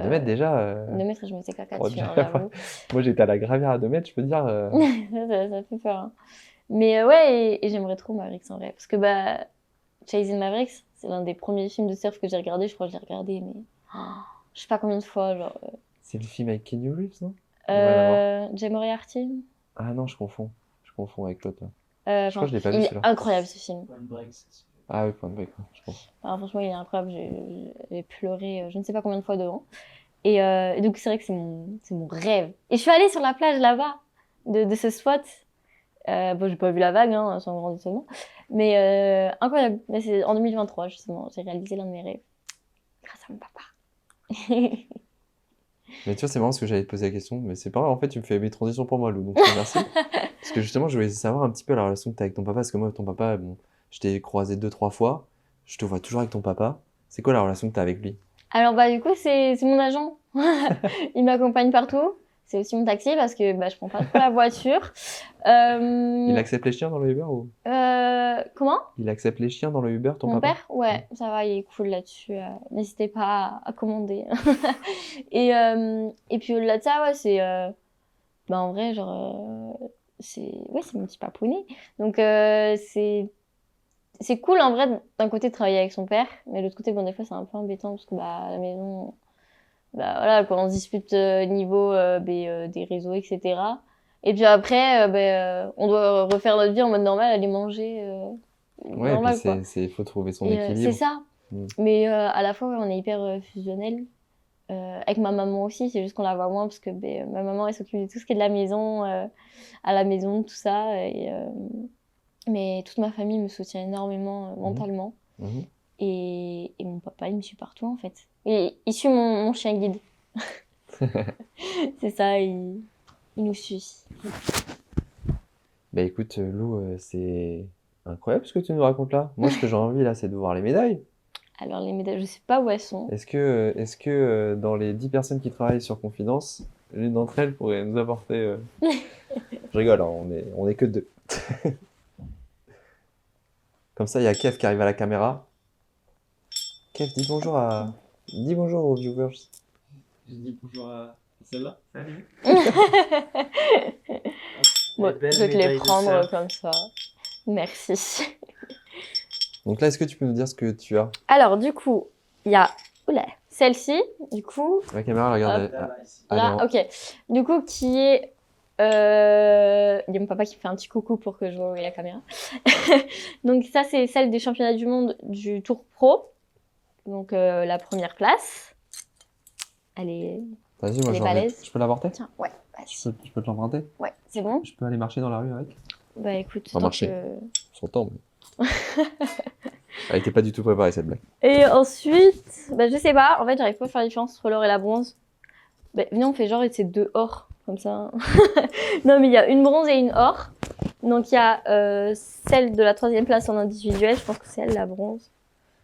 2 mètres déjà 2 mètres, je me sais caca dessus, j'avoue. Moi, j'étais à la Gravière à 2 mètres, je peux te dire. ça fait peur. Hein. Mais ouais, et j'aimerais trop Mavericks en vrai. Parce que Chasing Mavericks, c'est l'un des premiers films de surf que j'ai regardé. Je crois que je l'ai regardé, mais je sais pas combien de fois. C'est le film avec Keanu Reeves, non? Jay Moriarty. Ah non, je confonds avec l'autre. Je crois que je l'ai pas vu il est celui-là. incroyable ce film. Point Break, c'est Ah oui, Point Break, je comprends. Franchement, il est incroyable. J'ai pleuré je ne sais pas combien de fois devant. Et donc, c'est vrai que c'est mon rêve. Et je suis allée sur la plage là-bas, de ce spot. J'ai pas vu la vague, hein, sans grand étonnement. Mais incroyable. Mais c'est en 2023, justement. J'ai réalisé l'un de mes rêves. Grâce à mon papa. Mais tu vois, c'est marrant parce que j'allais te poser la question. Mais c'est pas grave, en fait, tu me fais mes transitions pour moi, Lou. Donc, merci. Parce que justement, je voulais savoir un petit peu la relation que tu as avec ton papa. Parce que moi, ton papa, bon, je t'ai croisé 2-3 fois. Je te vois toujours avec ton papa. C'est quoi la relation que tu as avec lui? Alors, du coup, c'est mon agent. Il m'accompagne partout. C'est aussi mon taxi parce que je prends pas trop la voiture. Il accepte les chiens dans le Uber ou? Comment? Il accepte les chiens dans le Uber, ton Mon papa? père? Ouais, ça va, il est cool là-dessus. N'hésitez pas à commander. Et puis au-delà de ça, ouais, c'est... en vrai, c'est mon petit papounet. Donc c'est cool en vrai d'un côté de travailler avec son père, mais de l'autre côté, des fois, c'est un peu embêtant parce que à la maison... voilà, quand on se dispute niveau des réseaux, etc. Et puis après, on doit refaire notre vie en mode normal, aller manger ouais, normal, et puis il faut trouver son et, équilibre. c'est ça. Mais à la fois, on est hyper fusionnels. Avec ma maman aussi, c'est juste qu'on la voit moins parce que ma maman, elle s'occupe de tout ce qui est de la maison, à la maison, tout ça. Mais toute ma famille me soutient énormément mentalement. Et mon papa, il me suit partout, en fait. Et il suit mon chien guide. C'est ça, il nous suit. Écoute, Lou, c'est incroyable ce que tu nous racontes là. Moi, ce que j'ai envie là, c'est de voir les médailles. Alors, les médailles, je sais pas où elles sont. Est-ce que dans les 10 personnes qui travaillent sur Confidence, l'une d'entre elles pourrait nous apporter... Je rigole, hein, on est que 2. Comme ça, il y a Kev qui arrive à la caméra. Kev, dis bonjour aux viewers. Je dis bonjour à celle-là. Salut. Bon, je vais te les prendre comme ça. Merci. Donc là, est-ce que tu peux nous dire ce que tu as? Alors, du coup, il y a celle-ci, du coup. La caméra, regarde. Là, ici. Là, ok. Du coup, qui est. Il y a mon papa qui me fait un petit coucou pour que je vois où est la caméra. Donc, ça, c'est celle des championnats du monde du Tour Pro. Donc, la première place. Elle est. Vas-y, moi, Elle est balèze. je peux l'apporter? Tiens, ouais, vas-y. Je peux te l'emprunter? Ouais, c'est bon? Je peux aller marcher dans la rue avec? Bah, écoute, Pas tant marcher. que. Son temps, mais... Elle était pas du tout préparée, cette blague. Et ensuite, bah, je sais pas, en fait, j'arrive pas à faire la différence entre l'or et la bronze. Bah, venez, on fait genre, c'est 2 or, comme ça. Non, mais il y a une bronze et une or. Donc, il y a celle de la 3e place en individuel, je pense que c'est elle, la bronze.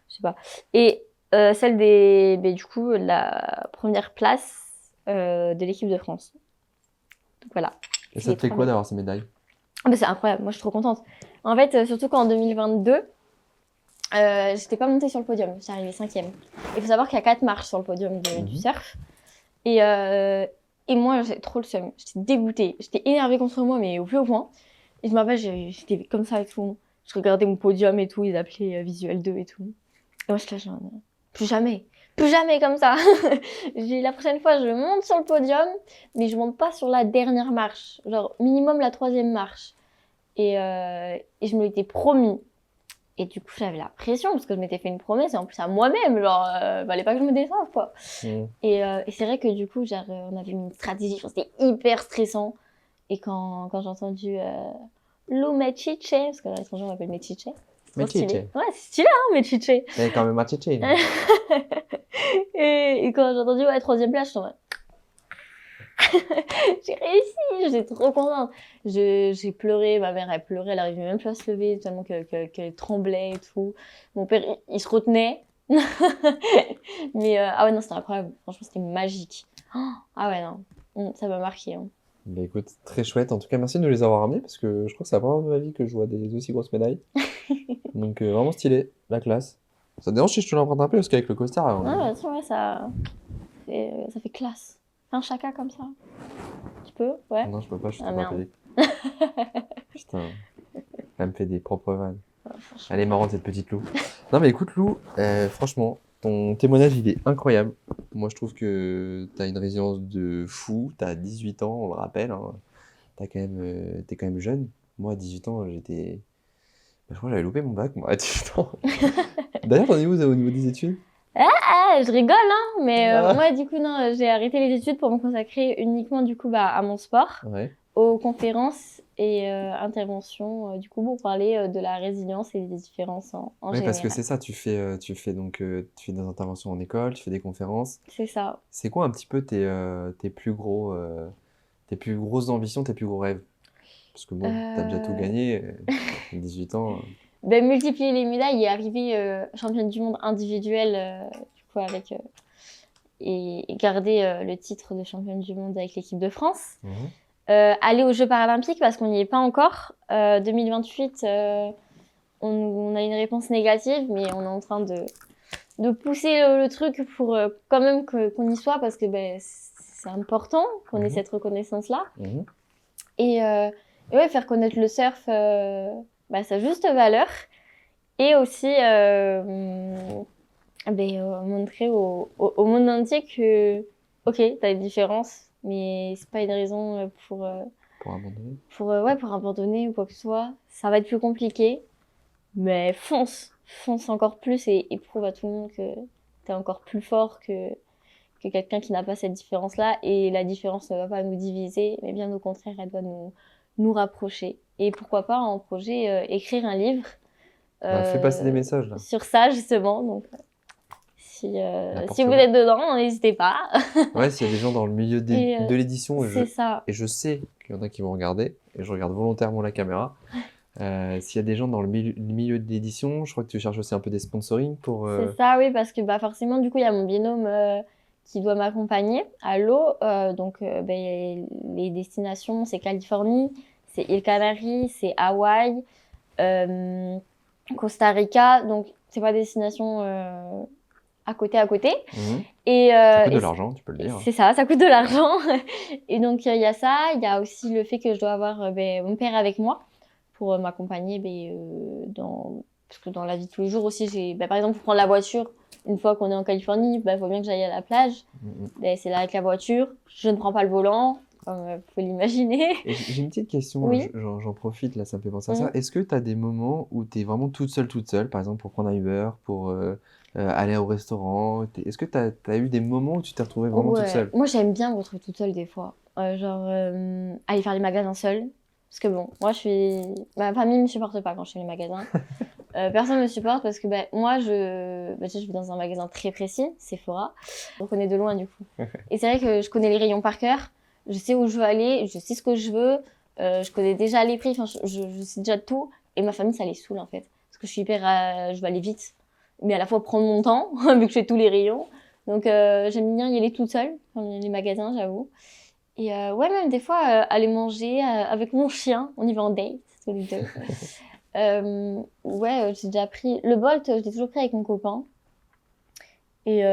Je sais pas. Et celle des, bah, du coup, la première place de l'équipe de France. Donc, voilà. Et ça te fait quoi d'avoir ces médailles? Ah, bah, c'est incroyable, moi, je suis trop contente. En fait, surtout qu'en 2022, j'étais pas montée sur le podium, j'étais arrivée 5e. Il faut savoir qu'il y a 4 marches sur le podium du surf. Et moi, j'ai trop le seum. J'étais dégoûtée. J'étais énervée contre moi, mais au plus haut point. Et je me rappelle, j'étais comme ça et tout. Je regardais mon podium et tout, ils appelaient Visuel 2 et tout. Et moi, je suis là, genre, plus jamais. Plus jamais comme ça. La prochaine fois, je monte sur le podium, mais je monte pas sur la dernière marche. Genre, minimum la 3e marche. Et je me l'étais promis. Et du coup, j'avais la pression parce que je m'étais fait une promesse et en plus à moi-même, genre, fallait pas que je me déçoive, quoi. Et c'est vrai que du coup, genre, on avait une stratégie, c'était hyper stressant. Et quand j'ai entendu Lou Mechiche, parce que dans l'étranger on m'appelle Mechiche. Mechiche. Ouais, c'est stylé, hein, Mechiche. Mais quand même Mechiche. Et quand j'ai entendu, ouais, 3e place, je suis en mode, j'ai réussi, j'étais trop contente. J'ai pleuré, ma mère elle pleurait, elle arrivait même plus à se lever tellement qu'elle tremblait et tout. Mon père il se retenait. Mais ah ouais non, c'était incroyable, franchement c'était magique. Ah ouais non, ça m'a marqué. Hein. Bah écoute, très chouette. En tout cas, merci de nous les avoir ramenés parce que je crois que c'est la première fois de ma vie que je vois des aussi grosses médailles. Donc vraiment stylé, la classe. Ça te dérange si je te l'emprunte un peu parce qu'avec le costard... Ah ouais, ça fait classe. Un chacun comme ça. Tu peux? Ouais. Non, je peux pas, je suis trop merde. payé. Putain, elle me fait des propres vannes. Elle est marrante cette petite Lou. Non mais écoute Lou, franchement, ton témoignage il est incroyable. Moi je trouve que t'as une résilience de fou, t'as 18 ans, on le rappelle, hein. T'es quand même jeune. Moi à 18 ans j'étais... Je crois que j'avais loupé mon bac moi à 18 ans. D'ailleurs t'en es où au niveau des études? Ah, je rigole, hein, mais moi, du coup, non, j'ai arrêté les études pour me consacrer uniquement, du coup, à mon sport, aux conférences et interventions, du coup, pour parler de la résilience et des différences en général. Oui, parce que c'est ça, tu fais des interventions en école, tu fais des conférences. C'est ça. C'est quoi un petit peu tes plus grosses ambitions, tes plus gros rêves? Parce que bon, t'as déjà tout gagné, 18 ans. Ben, multiplier les médailles et arriver championne du monde individuelle du coup avec et garder le titre de championne du monde avec l'équipe de France. Aller aux Jeux paralympiques parce qu'on n'y est pas encore. 2028, on a une réponse négative, mais on est en train de pousser le truc pour quand même qu'on y soit parce que ben, c'est important qu'on ait cette reconnaissance-là. Et ouais, faire connaître le surf sa juste valeur et aussi montrer au monde entier que ok, t'as des différences mais c'est pas une raison pour abandonner pour abandonner ou quoi que ce soit. Ça va être plus compliqué mais fonce encore plus et prouve à tout le monde que t'es encore plus fort que quelqu'un qui n'a pas cette différence là et la différence ne va pas nous diviser mais bien au contraire elle doit nous rapprocher. Et pourquoi pas en projet écrire un livre fais passer des messages là. Sur ça justement. Donc si vous êtes dedans, n'hésitez pas. Ouais, s'il y a des gens dans le milieu de l'édition et je sais qu'il y en a qui vont regarder et je regarde volontairement la caméra. S'il y a des gens dans le milieu de l'édition, je crois que tu cherches aussi un peu des sponsoring pour... C'est ça, oui, parce que forcément, du coup, il y a mon binôme qui doit m'accompagner à l'eau. Donc, les destinations, c'est Californie, c'est îles Canaries, c'est Hawaï, Costa Rica. Donc, c'est pas des destinations à côté. Et, ça coûte de l'argent, tu peux le dire. C'est ça coûte de l'argent. Et donc, il y a ça. Il y a aussi le fait que je dois avoir mon père avec moi pour m'accompagner parce que dans la vie de tous les jours aussi, par exemple, pour prendre la voiture, une fois qu'on est en Californie, bah, faut bien que j'aille à la plage. Ben, c'est là avec la voiture. Je ne prends pas le volant, comme faut l'imaginer. J'ai une petite question, Oui. j'en profite, là, ça me fait penser à ça. Est-ce que tu as des moments où tu es vraiment toute seule, par exemple pour prendre un Uber, pour aller au restaurant? Est-ce que tu as eu des moments où tu t'es retrouvée vraiment toute seule? Moi, j'aime bien me retrouver toute seule des fois. Aller faire les magasins seule. Parce que bon, moi, ma famille me supporte pas quand je fais les magasins. Personne me supporte parce que moi, je vais dans un magasin très précis, Sephora. On connaît de loin, du coup. Et c'est vrai que je connais les rayons par cœur. Je sais où je veux aller, je sais ce que je veux. Je connais déjà les prix, enfin, je sais déjà tout. Et ma famille, ça les saoule, en fait. Parce que je veux aller vite. Mais à la fois prendre mon temps, vu que je fais tous les rayons. Donc, j'aime bien y aller toute seule, dans les magasins, j'avoue. Et ouais, même des fois, aller manger avec mon chien. On y va en date, tous les deux. Ouais, j'ai déjà pris... Le Bolt, je l'ai toujours pris avec mon copain. Et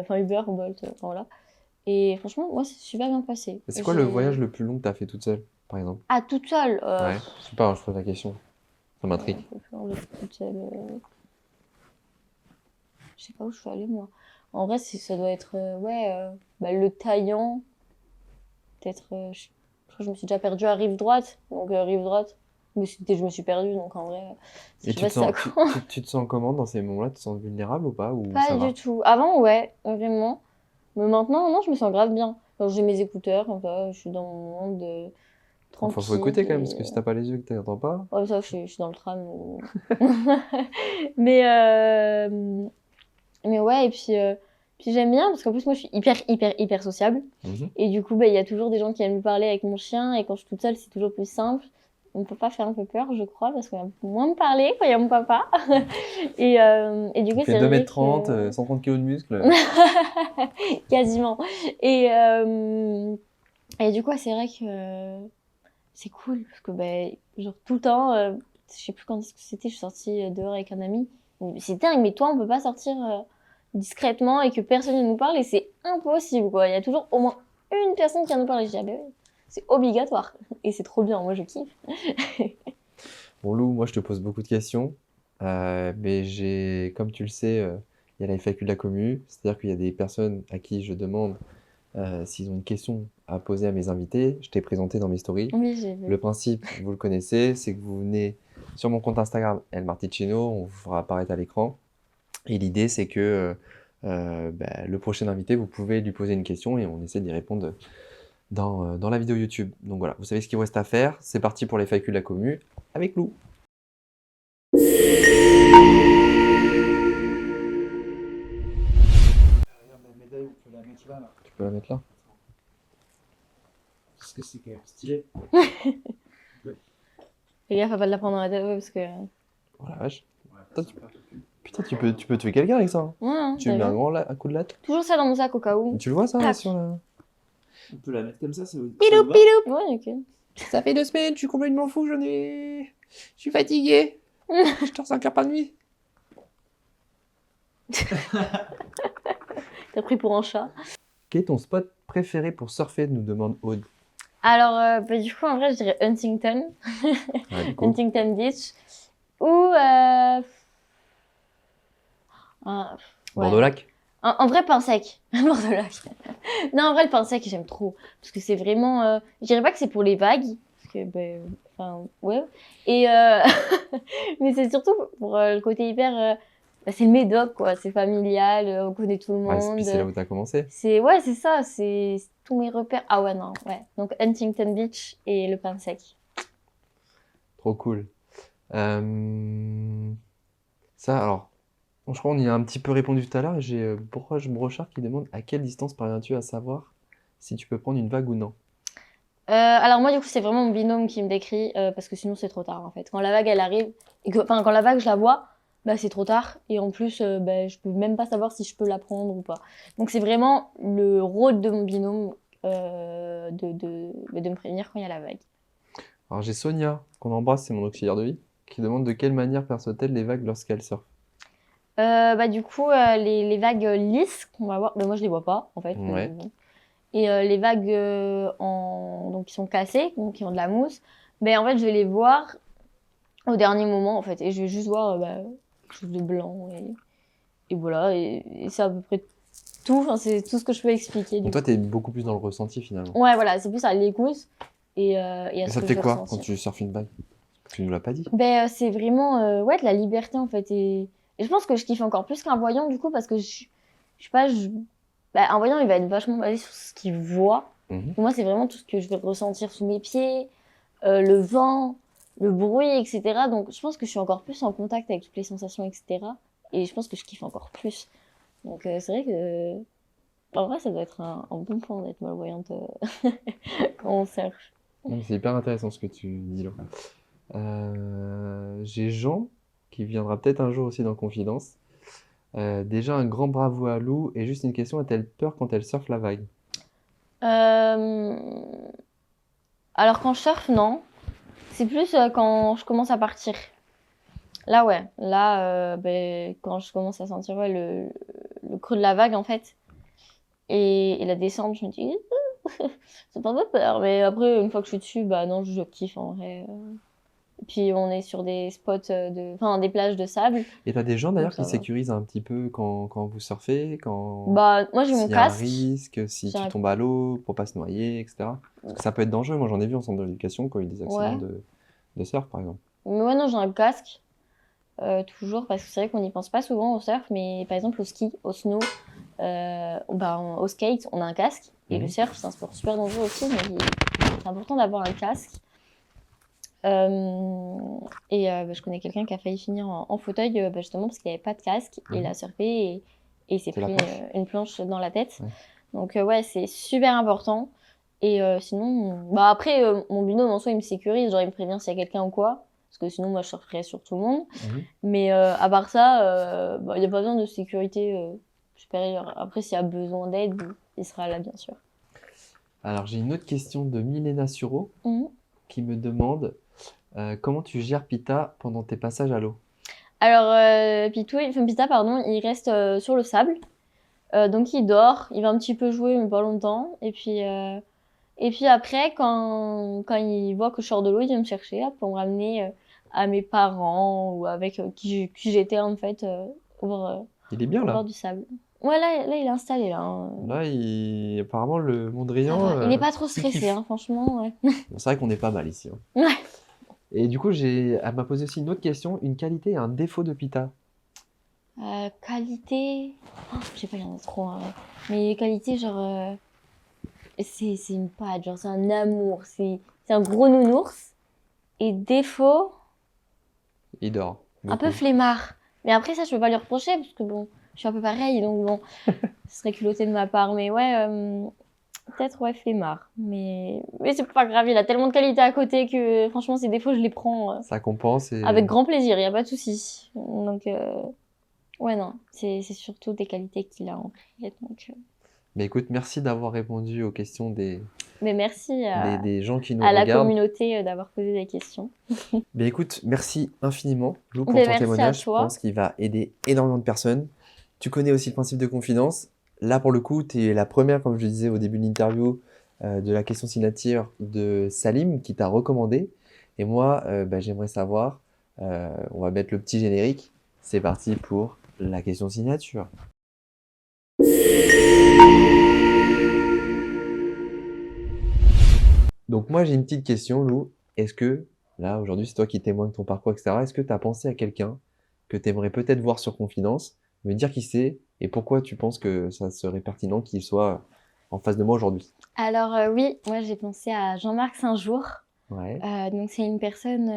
enfin, Uber ou Bolt, voilà. Et franchement, moi, c'est super bien passé. C'est quoi le voyage le plus long que tu as fait toute seule, par exemple? Ah, toute seule Ouais, je sais pas, je pose la question. Ça m'intrigue. Toute seule, je sais pas où je suis allée, moi. En vrai, ça doit être, le Taillan. Peut-être, je crois que je me suis déjà perdue à Rive Droite. Donc, Rive Droite, je me suis perdue, donc en vrai, Et je sais pas si ça compte. tu te sens comment dans ces moments-là? Tu te sens vulnérable ou pas? Ou Pas ça va? du tout. Avant, ouais, vraiment. Mais maintenant, non, je me sens grave bien. Quand j'ai mes écouteurs, comme ça, je suis dans mon monde Enfin, faut tranquille. écouter quand même, parce que si t'as pas les yeux et que t'entends pas. Ouais, ça, je suis dans le tram. Mais, mais ouais, et puis j'aime bien, parce qu'en plus, moi, je suis hyper sociable. Et du coup, il y a toujours des gens qui aiment me parler avec mon chien. Et quand je suis toute seule, c'est toujours plus simple. On ne peut pas faire un peu peur, je crois, parce qu'on va moins me parler quand il y a mon papa. Et du coup, Tu fais c'est 2m30, vrai que... 130 kg de muscles. Quasiment. Et du coup, c'est vrai que c'est cool, parce que genre tout le temps, je sais plus quand est-ce que c'était, je suis sortie dehors avec un ami. C'est dingue, mais toi, on peut pas sortir discrètement et que personne ne nous parle, et c'est impossible, quoi. Il y a toujours au moins une personne qui vient nous parler. Je dis, ah ben oui, c'est obligatoire. Et c'est trop bien, moi je kiffe. Bon, Lou, moi je te pose beaucoup de questions, mais comme tu le sais, il y a la FAQ de la commu, c'est-à-dire qu'il y a des personnes à qui je demande s'ils ont une question à poser à mes invités. Je t'ai présenté dans mes stories. Oui, j'ai vu. Le principe, vous le connaissez, c'est que vous venez sur mon compte Instagram, El Marticino, on vous fera apparaître à l'écran. Et l'idée, c'est que le prochain invité, vous pouvez lui poser une question et on essaie d'y répondre dans la vidéo YouTube. Donc voilà, vous savez ce qu'il vous reste à faire. C'est parti pour les FAQ de la commu avec Lou. Regarde la médaille, on peut la mettre là. Tu peux la mettre là? Parce que c'est quand même stylé. Fais gaffe à pas de la prendre dans la tête, ouais, parce que... Oh la vache. Ouais, Toi, c'est pas tout. Putain, tu peux tuer quelqu'un avec ça, hein. Ouais, hein, Tu mets t'as un vu. un coup de latte. Toujours ça dans mon sac au cas où. Tu le vois ça là, Tac. sur la... On peut la mettre comme ça vous Pilou, va pilou. Ouais, ok. Ça fait 2 semaines, je suis complètement fou, je suis fatigué. Je dors 5 heures par nuit. T'as pris pour un chat. Quel est ton spot préféré pour surfer, nous demande Aude. Alors, du coup, en vrai, je dirais Huntington. Ah, du coup. Huntington Beach. Ou... ouais. Bordeaux-Lac. En vrai, pain sec. Bordeaux-Lac. Non, en vrai, le pain sec, j'aime trop. Parce que c'est vraiment... je dirais pas que c'est pour les vagues. Parce que, enfin, ouais. Et... mais c'est surtout pour le côté hyper... c'est le Médoc, quoi. C'est familial, on connaît tout le Ouais, monde. puis c'est là où t'as commencé. Ouais, c'est ça. C'est tous mes repères. Ah ouais, non, ouais. Donc, Huntington Beach et le pain sec. Trop cool. Ça, alors, je crois qu'on y a un petit peu répondu tout à l'heure. J'ai Broche Brochard qui demande à quelle distance parviens-tu à savoir si tu peux prendre une vague ou non? Alors moi, du coup, c'est vraiment mon binôme qui me décrit, parce que sinon, c'est trop tard, en fait. Quand la vague, elle arrive, quand la vague, je la vois, c'est trop tard. Et en plus, je peux même pas savoir si je peux la prendre ou pas. Donc, c'est vraiment le rôle de mon binôme de me prévenir quand il y a la vague. Alors, j'ai Sonia, qu'on embrasse, c'est mon auxiliaire de vie, qui demande de quelle manière perçoit-elle les vagues lorsqu'elle surfe. Du coup, les vagues lisses qu'on va voir, moi, je les vois pas, en fait. Ouais. Et les vagues donc, qui sont cassées, donc qui ont de la mousse, en fait, je vais les voir au dernier moment, en fait. Et je vais juste voir quelque chose de blanc. voilà, et c'est à peu près tout. Enfin, c'est tout ce que je peux expliquer. Donc toi, tu es beaucoup plus dans le ressenti finalement. Ouais, voilà, c'est plus à l'écoute et à Et ce ça que te fait je quoi ressens. quand tu surfes une vague? Tu nous l'as pas dit. Ben, c'est vraiment ouais, de la liberté en fait. Et je pense que je kiffe encore plus qu'un voyant du coup parce que je sais pas, ben, un voyant il va être vachement basé sur ce qu'il voit. Moi, c'est vraiment tout ce que je vais ressentir sous mes pieds, le vent, le bruit, etc. Donc, je pense que je suis encore plus en contact avec toutes les sensations, etc. Et je pense que je kiffe encore plus. Donc, c'est vrai que, en vrai, ça doit être un bon point d'être malvoyante quand on surfe. C'est hyper intéressant ce que tu dis là. J'ai Jean qui viendra peut-être un jour aussi dans Confidence. Déjà un grand bravo à Lou et juste une question, a-t-elle peur quand elle surfe la vague? Euh, Alors, quand je surfe, non. C'est plus quand je commence à partir. Là, ouais. Là, ben, quand je commence à sentir ouais, le creux de la vague, en fait, et la descente, je me dis, ça fait pas peur. Mais après, une fois que je suis dessus, bah non, je kiffe en vrai. Et puis, on est sur des spots, enfin, des plages de sable. Et t'as des gens d'ailleurs Donc, ça qui va. sécurisent un petit peu quand vous surfez, Bah, moi, j'ai mon s'il y a un casque. risque, si J'ai tu un- tombes à l'eau pour pas se noyer, etc. Parce que ça peut être dangereux. Moi j'en ai vu en centre d'éducation quand il y a eu des accidents Ouais. de surf par exemple. Mais ouais, non, j'ai un casque. Toujours, parce que c'est vrai qu'on n'y pense pas souvent au surf, mais par exemple au ski, au snow, au skate, on a un casque. Et le surf, c'est un sport super dangereux aussi, mais c'est important d'avoir un casque. Bah, je connais quelqu'un qui a failli finir en fauteuil bah, justement parce qu'il n'avait pas de casque. Et il a surfé et il s'est C'est la pris planche. une planche dans la tête. Ouais. Donc ouais, c'est super important. Et sinon, bah après, mon binôme en soi, il me sécurise, genre il me prévient s'il y a quelqu'un ou quoi. Parce que sinon, moi, je surferais sur tout le monde. Mais à part ça, il n'y a pas besoin de sécurité supérieure. Après, s'il y a besoin d'aide, il sera là, bien sûr. Alors j'ai une autre question de Milena Suro Mhm. qui me demande comment tu gères Pita pendant tes passages à l'eau? Alors, Pita, pardon, il reste sur le sable. Donc, il dort, il va un petit peu jouer, mais pas longtemps. Et puis après, quand il voit que je sors de l'eau, il vient me chercher hop, pour me ramener à mes parents ou avec qui j'étais en fait Il est bien au là. bord du sable. Ouais, là, il est installé là. Hein. Là, apparemment, le Ça Mondrian, va. Il est pas trop il stressé, kiffe. hein, franchement. Ouais. Bon, c'est vrai qu'on est pas mal ici. Hein. Ouais. Et du coup, elle m'a posé aussi une autre question, une qualité et un défaut de Pita. Qualité. Oh, je sais pas, il y en a trop. Hein, ouais. Mais qualité, genre. C'est une patte, genre, c'est un amour. C'est un gros nounours. Et défaut, Il dort un peu beaucoup. flemmard. Mais après, ça, je peux pas lui reprocher, parce que bon, je suis un peu pareil, donc bon, ce serait culotté de ma part. Mais ouais, peut-être, ouais, flemmard. Mais c'est pas grave, il a tellement de qualités à côté que, franchement, ces défauts, je les prends Ça compense et... avec grand plaisir, il y a pas de souci. Donc, ouais, non, c'est surtout des qualités qu'il a en fait. Donc, Mais écoute, merci d'avoir répondu aux questions mais merci des gens qui nous à la regardent. communauté d'avoir posé des questions. Mais écoute, merci infiniment, Lou, pour Mais ton merci à témoignage. Je toi. pense qu'il va aider énormément de personnes. Tu connais aussi le principe de confidence. Là, pour le coup, tu es la première, comme je le disais au début de l'interview, de la question signature de Salim qui t'a recommandé. Et moi, j'aimerais savoir, on va mettre le petit générique. C'est parti pour la question signature. Donc moi, j'ai une petite question, Lou. Est-ce que, là, aujourd'hui, c'est toi qui témoignes de ton parcours, etc. Est-ce que tu as pensé à quelqu'un que tu aimerais peut-être voir sur Confidence, me dire qui c'est et pourquoi tu penses que ça serait pertinent qu'il soit en face de moi aujourd'hui? Alors oui, moi j'ai pensé à Jean-Marc Saint-Jour. Ouais. Donc c'est une personne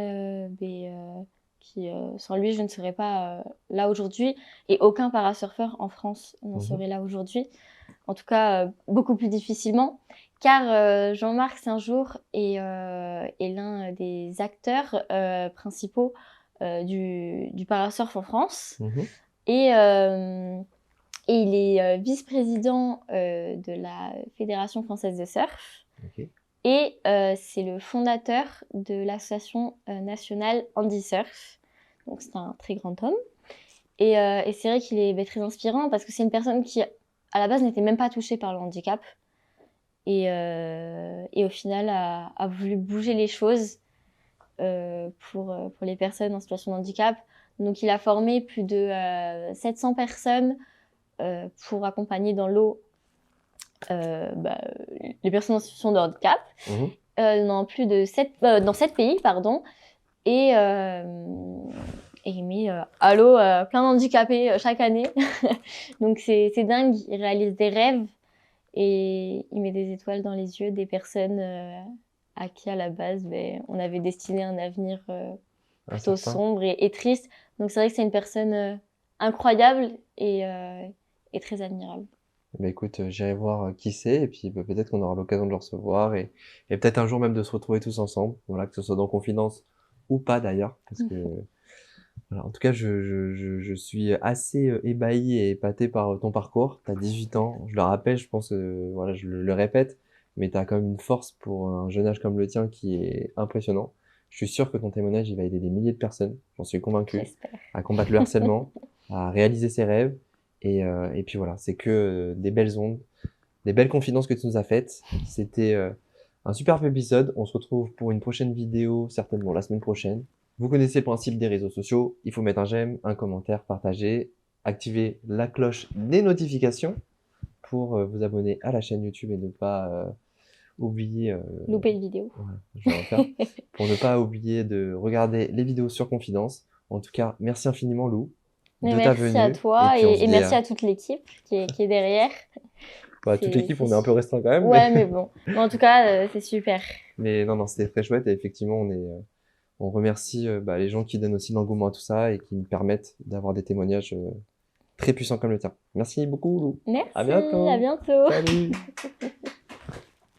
qui, sans lui, je ne serais pas là aujourd'hui. Et aucun parasurfeur en France n'en serait là aujourd'hui. En tout cas, beaucoup plus difficilement. Car Jean-Marc Saint-Jour est l'un des acteurs principaux du parasurf en France. Mhm. Et, il est vice-président de la Fédération française de surf. Ok. Et c'est le fondateur de l'association nationale Andy Surf. Donc c'est un très grand homme. Et c'est vrai qu'il est très inspirant parce que c'est une personne qui, à la base, n'était même pas touchée par le handicap. Et au final, a voulu bouger les choses pour les personnes en situation de handicap. Donc, il a formé plus de 700 personnes pour accompagner dans l'eau les personnes en situation de handicap dans plus de 7 pays, pardon. Et il met à l'eau plein d'handicapés chaque année. Donc, c'est dingue. Il réalise des rêves et il met des étoiles dans les yeux des personnes à qui, à la base, on avait destiné un avenir plutôt sombre et triste. Donc, c'est vrai que c'est une personne incroyable et très admirable. Bah écoute, j'irai voir qui c'est, et puis peut-être qu'on aura l'occasion de le recevoir, et peut-être un jour même de se retrouver tous ensemble, voilà, que ce soit dans Confidence ou pas d'ailleurs, parce que voilà, en tout cas, je suis assez ébahi et épaté par ton parcours. Tu as 18 ans, je le rappelle, je pense, voilà, je le répète, mais tu as quand même une force pour un jeune âge comme le tien qui est impressionnant. Je suis sûr que ton témoignage, il va aider des milliers de personnes, j'en suis convaincu, à combattre le harcèlement, à réaliser ses rêves. Et puis voilà, c'est que des belles ondes, des belles confidences que tu nous as faites. C'était un superbe épisode. On se retrouve pour une prochaine vidéo, certainement la semaine prochaine. Vous connaissez le principe des réseaux sociaux. Il faut mettre un j'aime, un commentaire, partager, activer la cloche des notifications pour vous abonner à la chaîne YouTube et ne pas oublier... louper les vidéos. Voilà, je vais en faire. Pour ne pas oublier de regarder les vidéos sur Confidence. En tout cas, merci infiniment, Lou. Merci à toi et merci à toute l'équipe qui est derrière. Bah, toute l'équipe, on est un peu restreint quand même. Ouais, mais bon. En tout cas, c'est super. Mais non, c'était très chouette et effectivement, on remercie les gens qui donnent aussi l'engouement à tout ça et qui me permettent d'avoir des témoignages très puissants comme le tien. Merci beaucoup, Lou. Merci, à bientôt. À bientôt. Salut.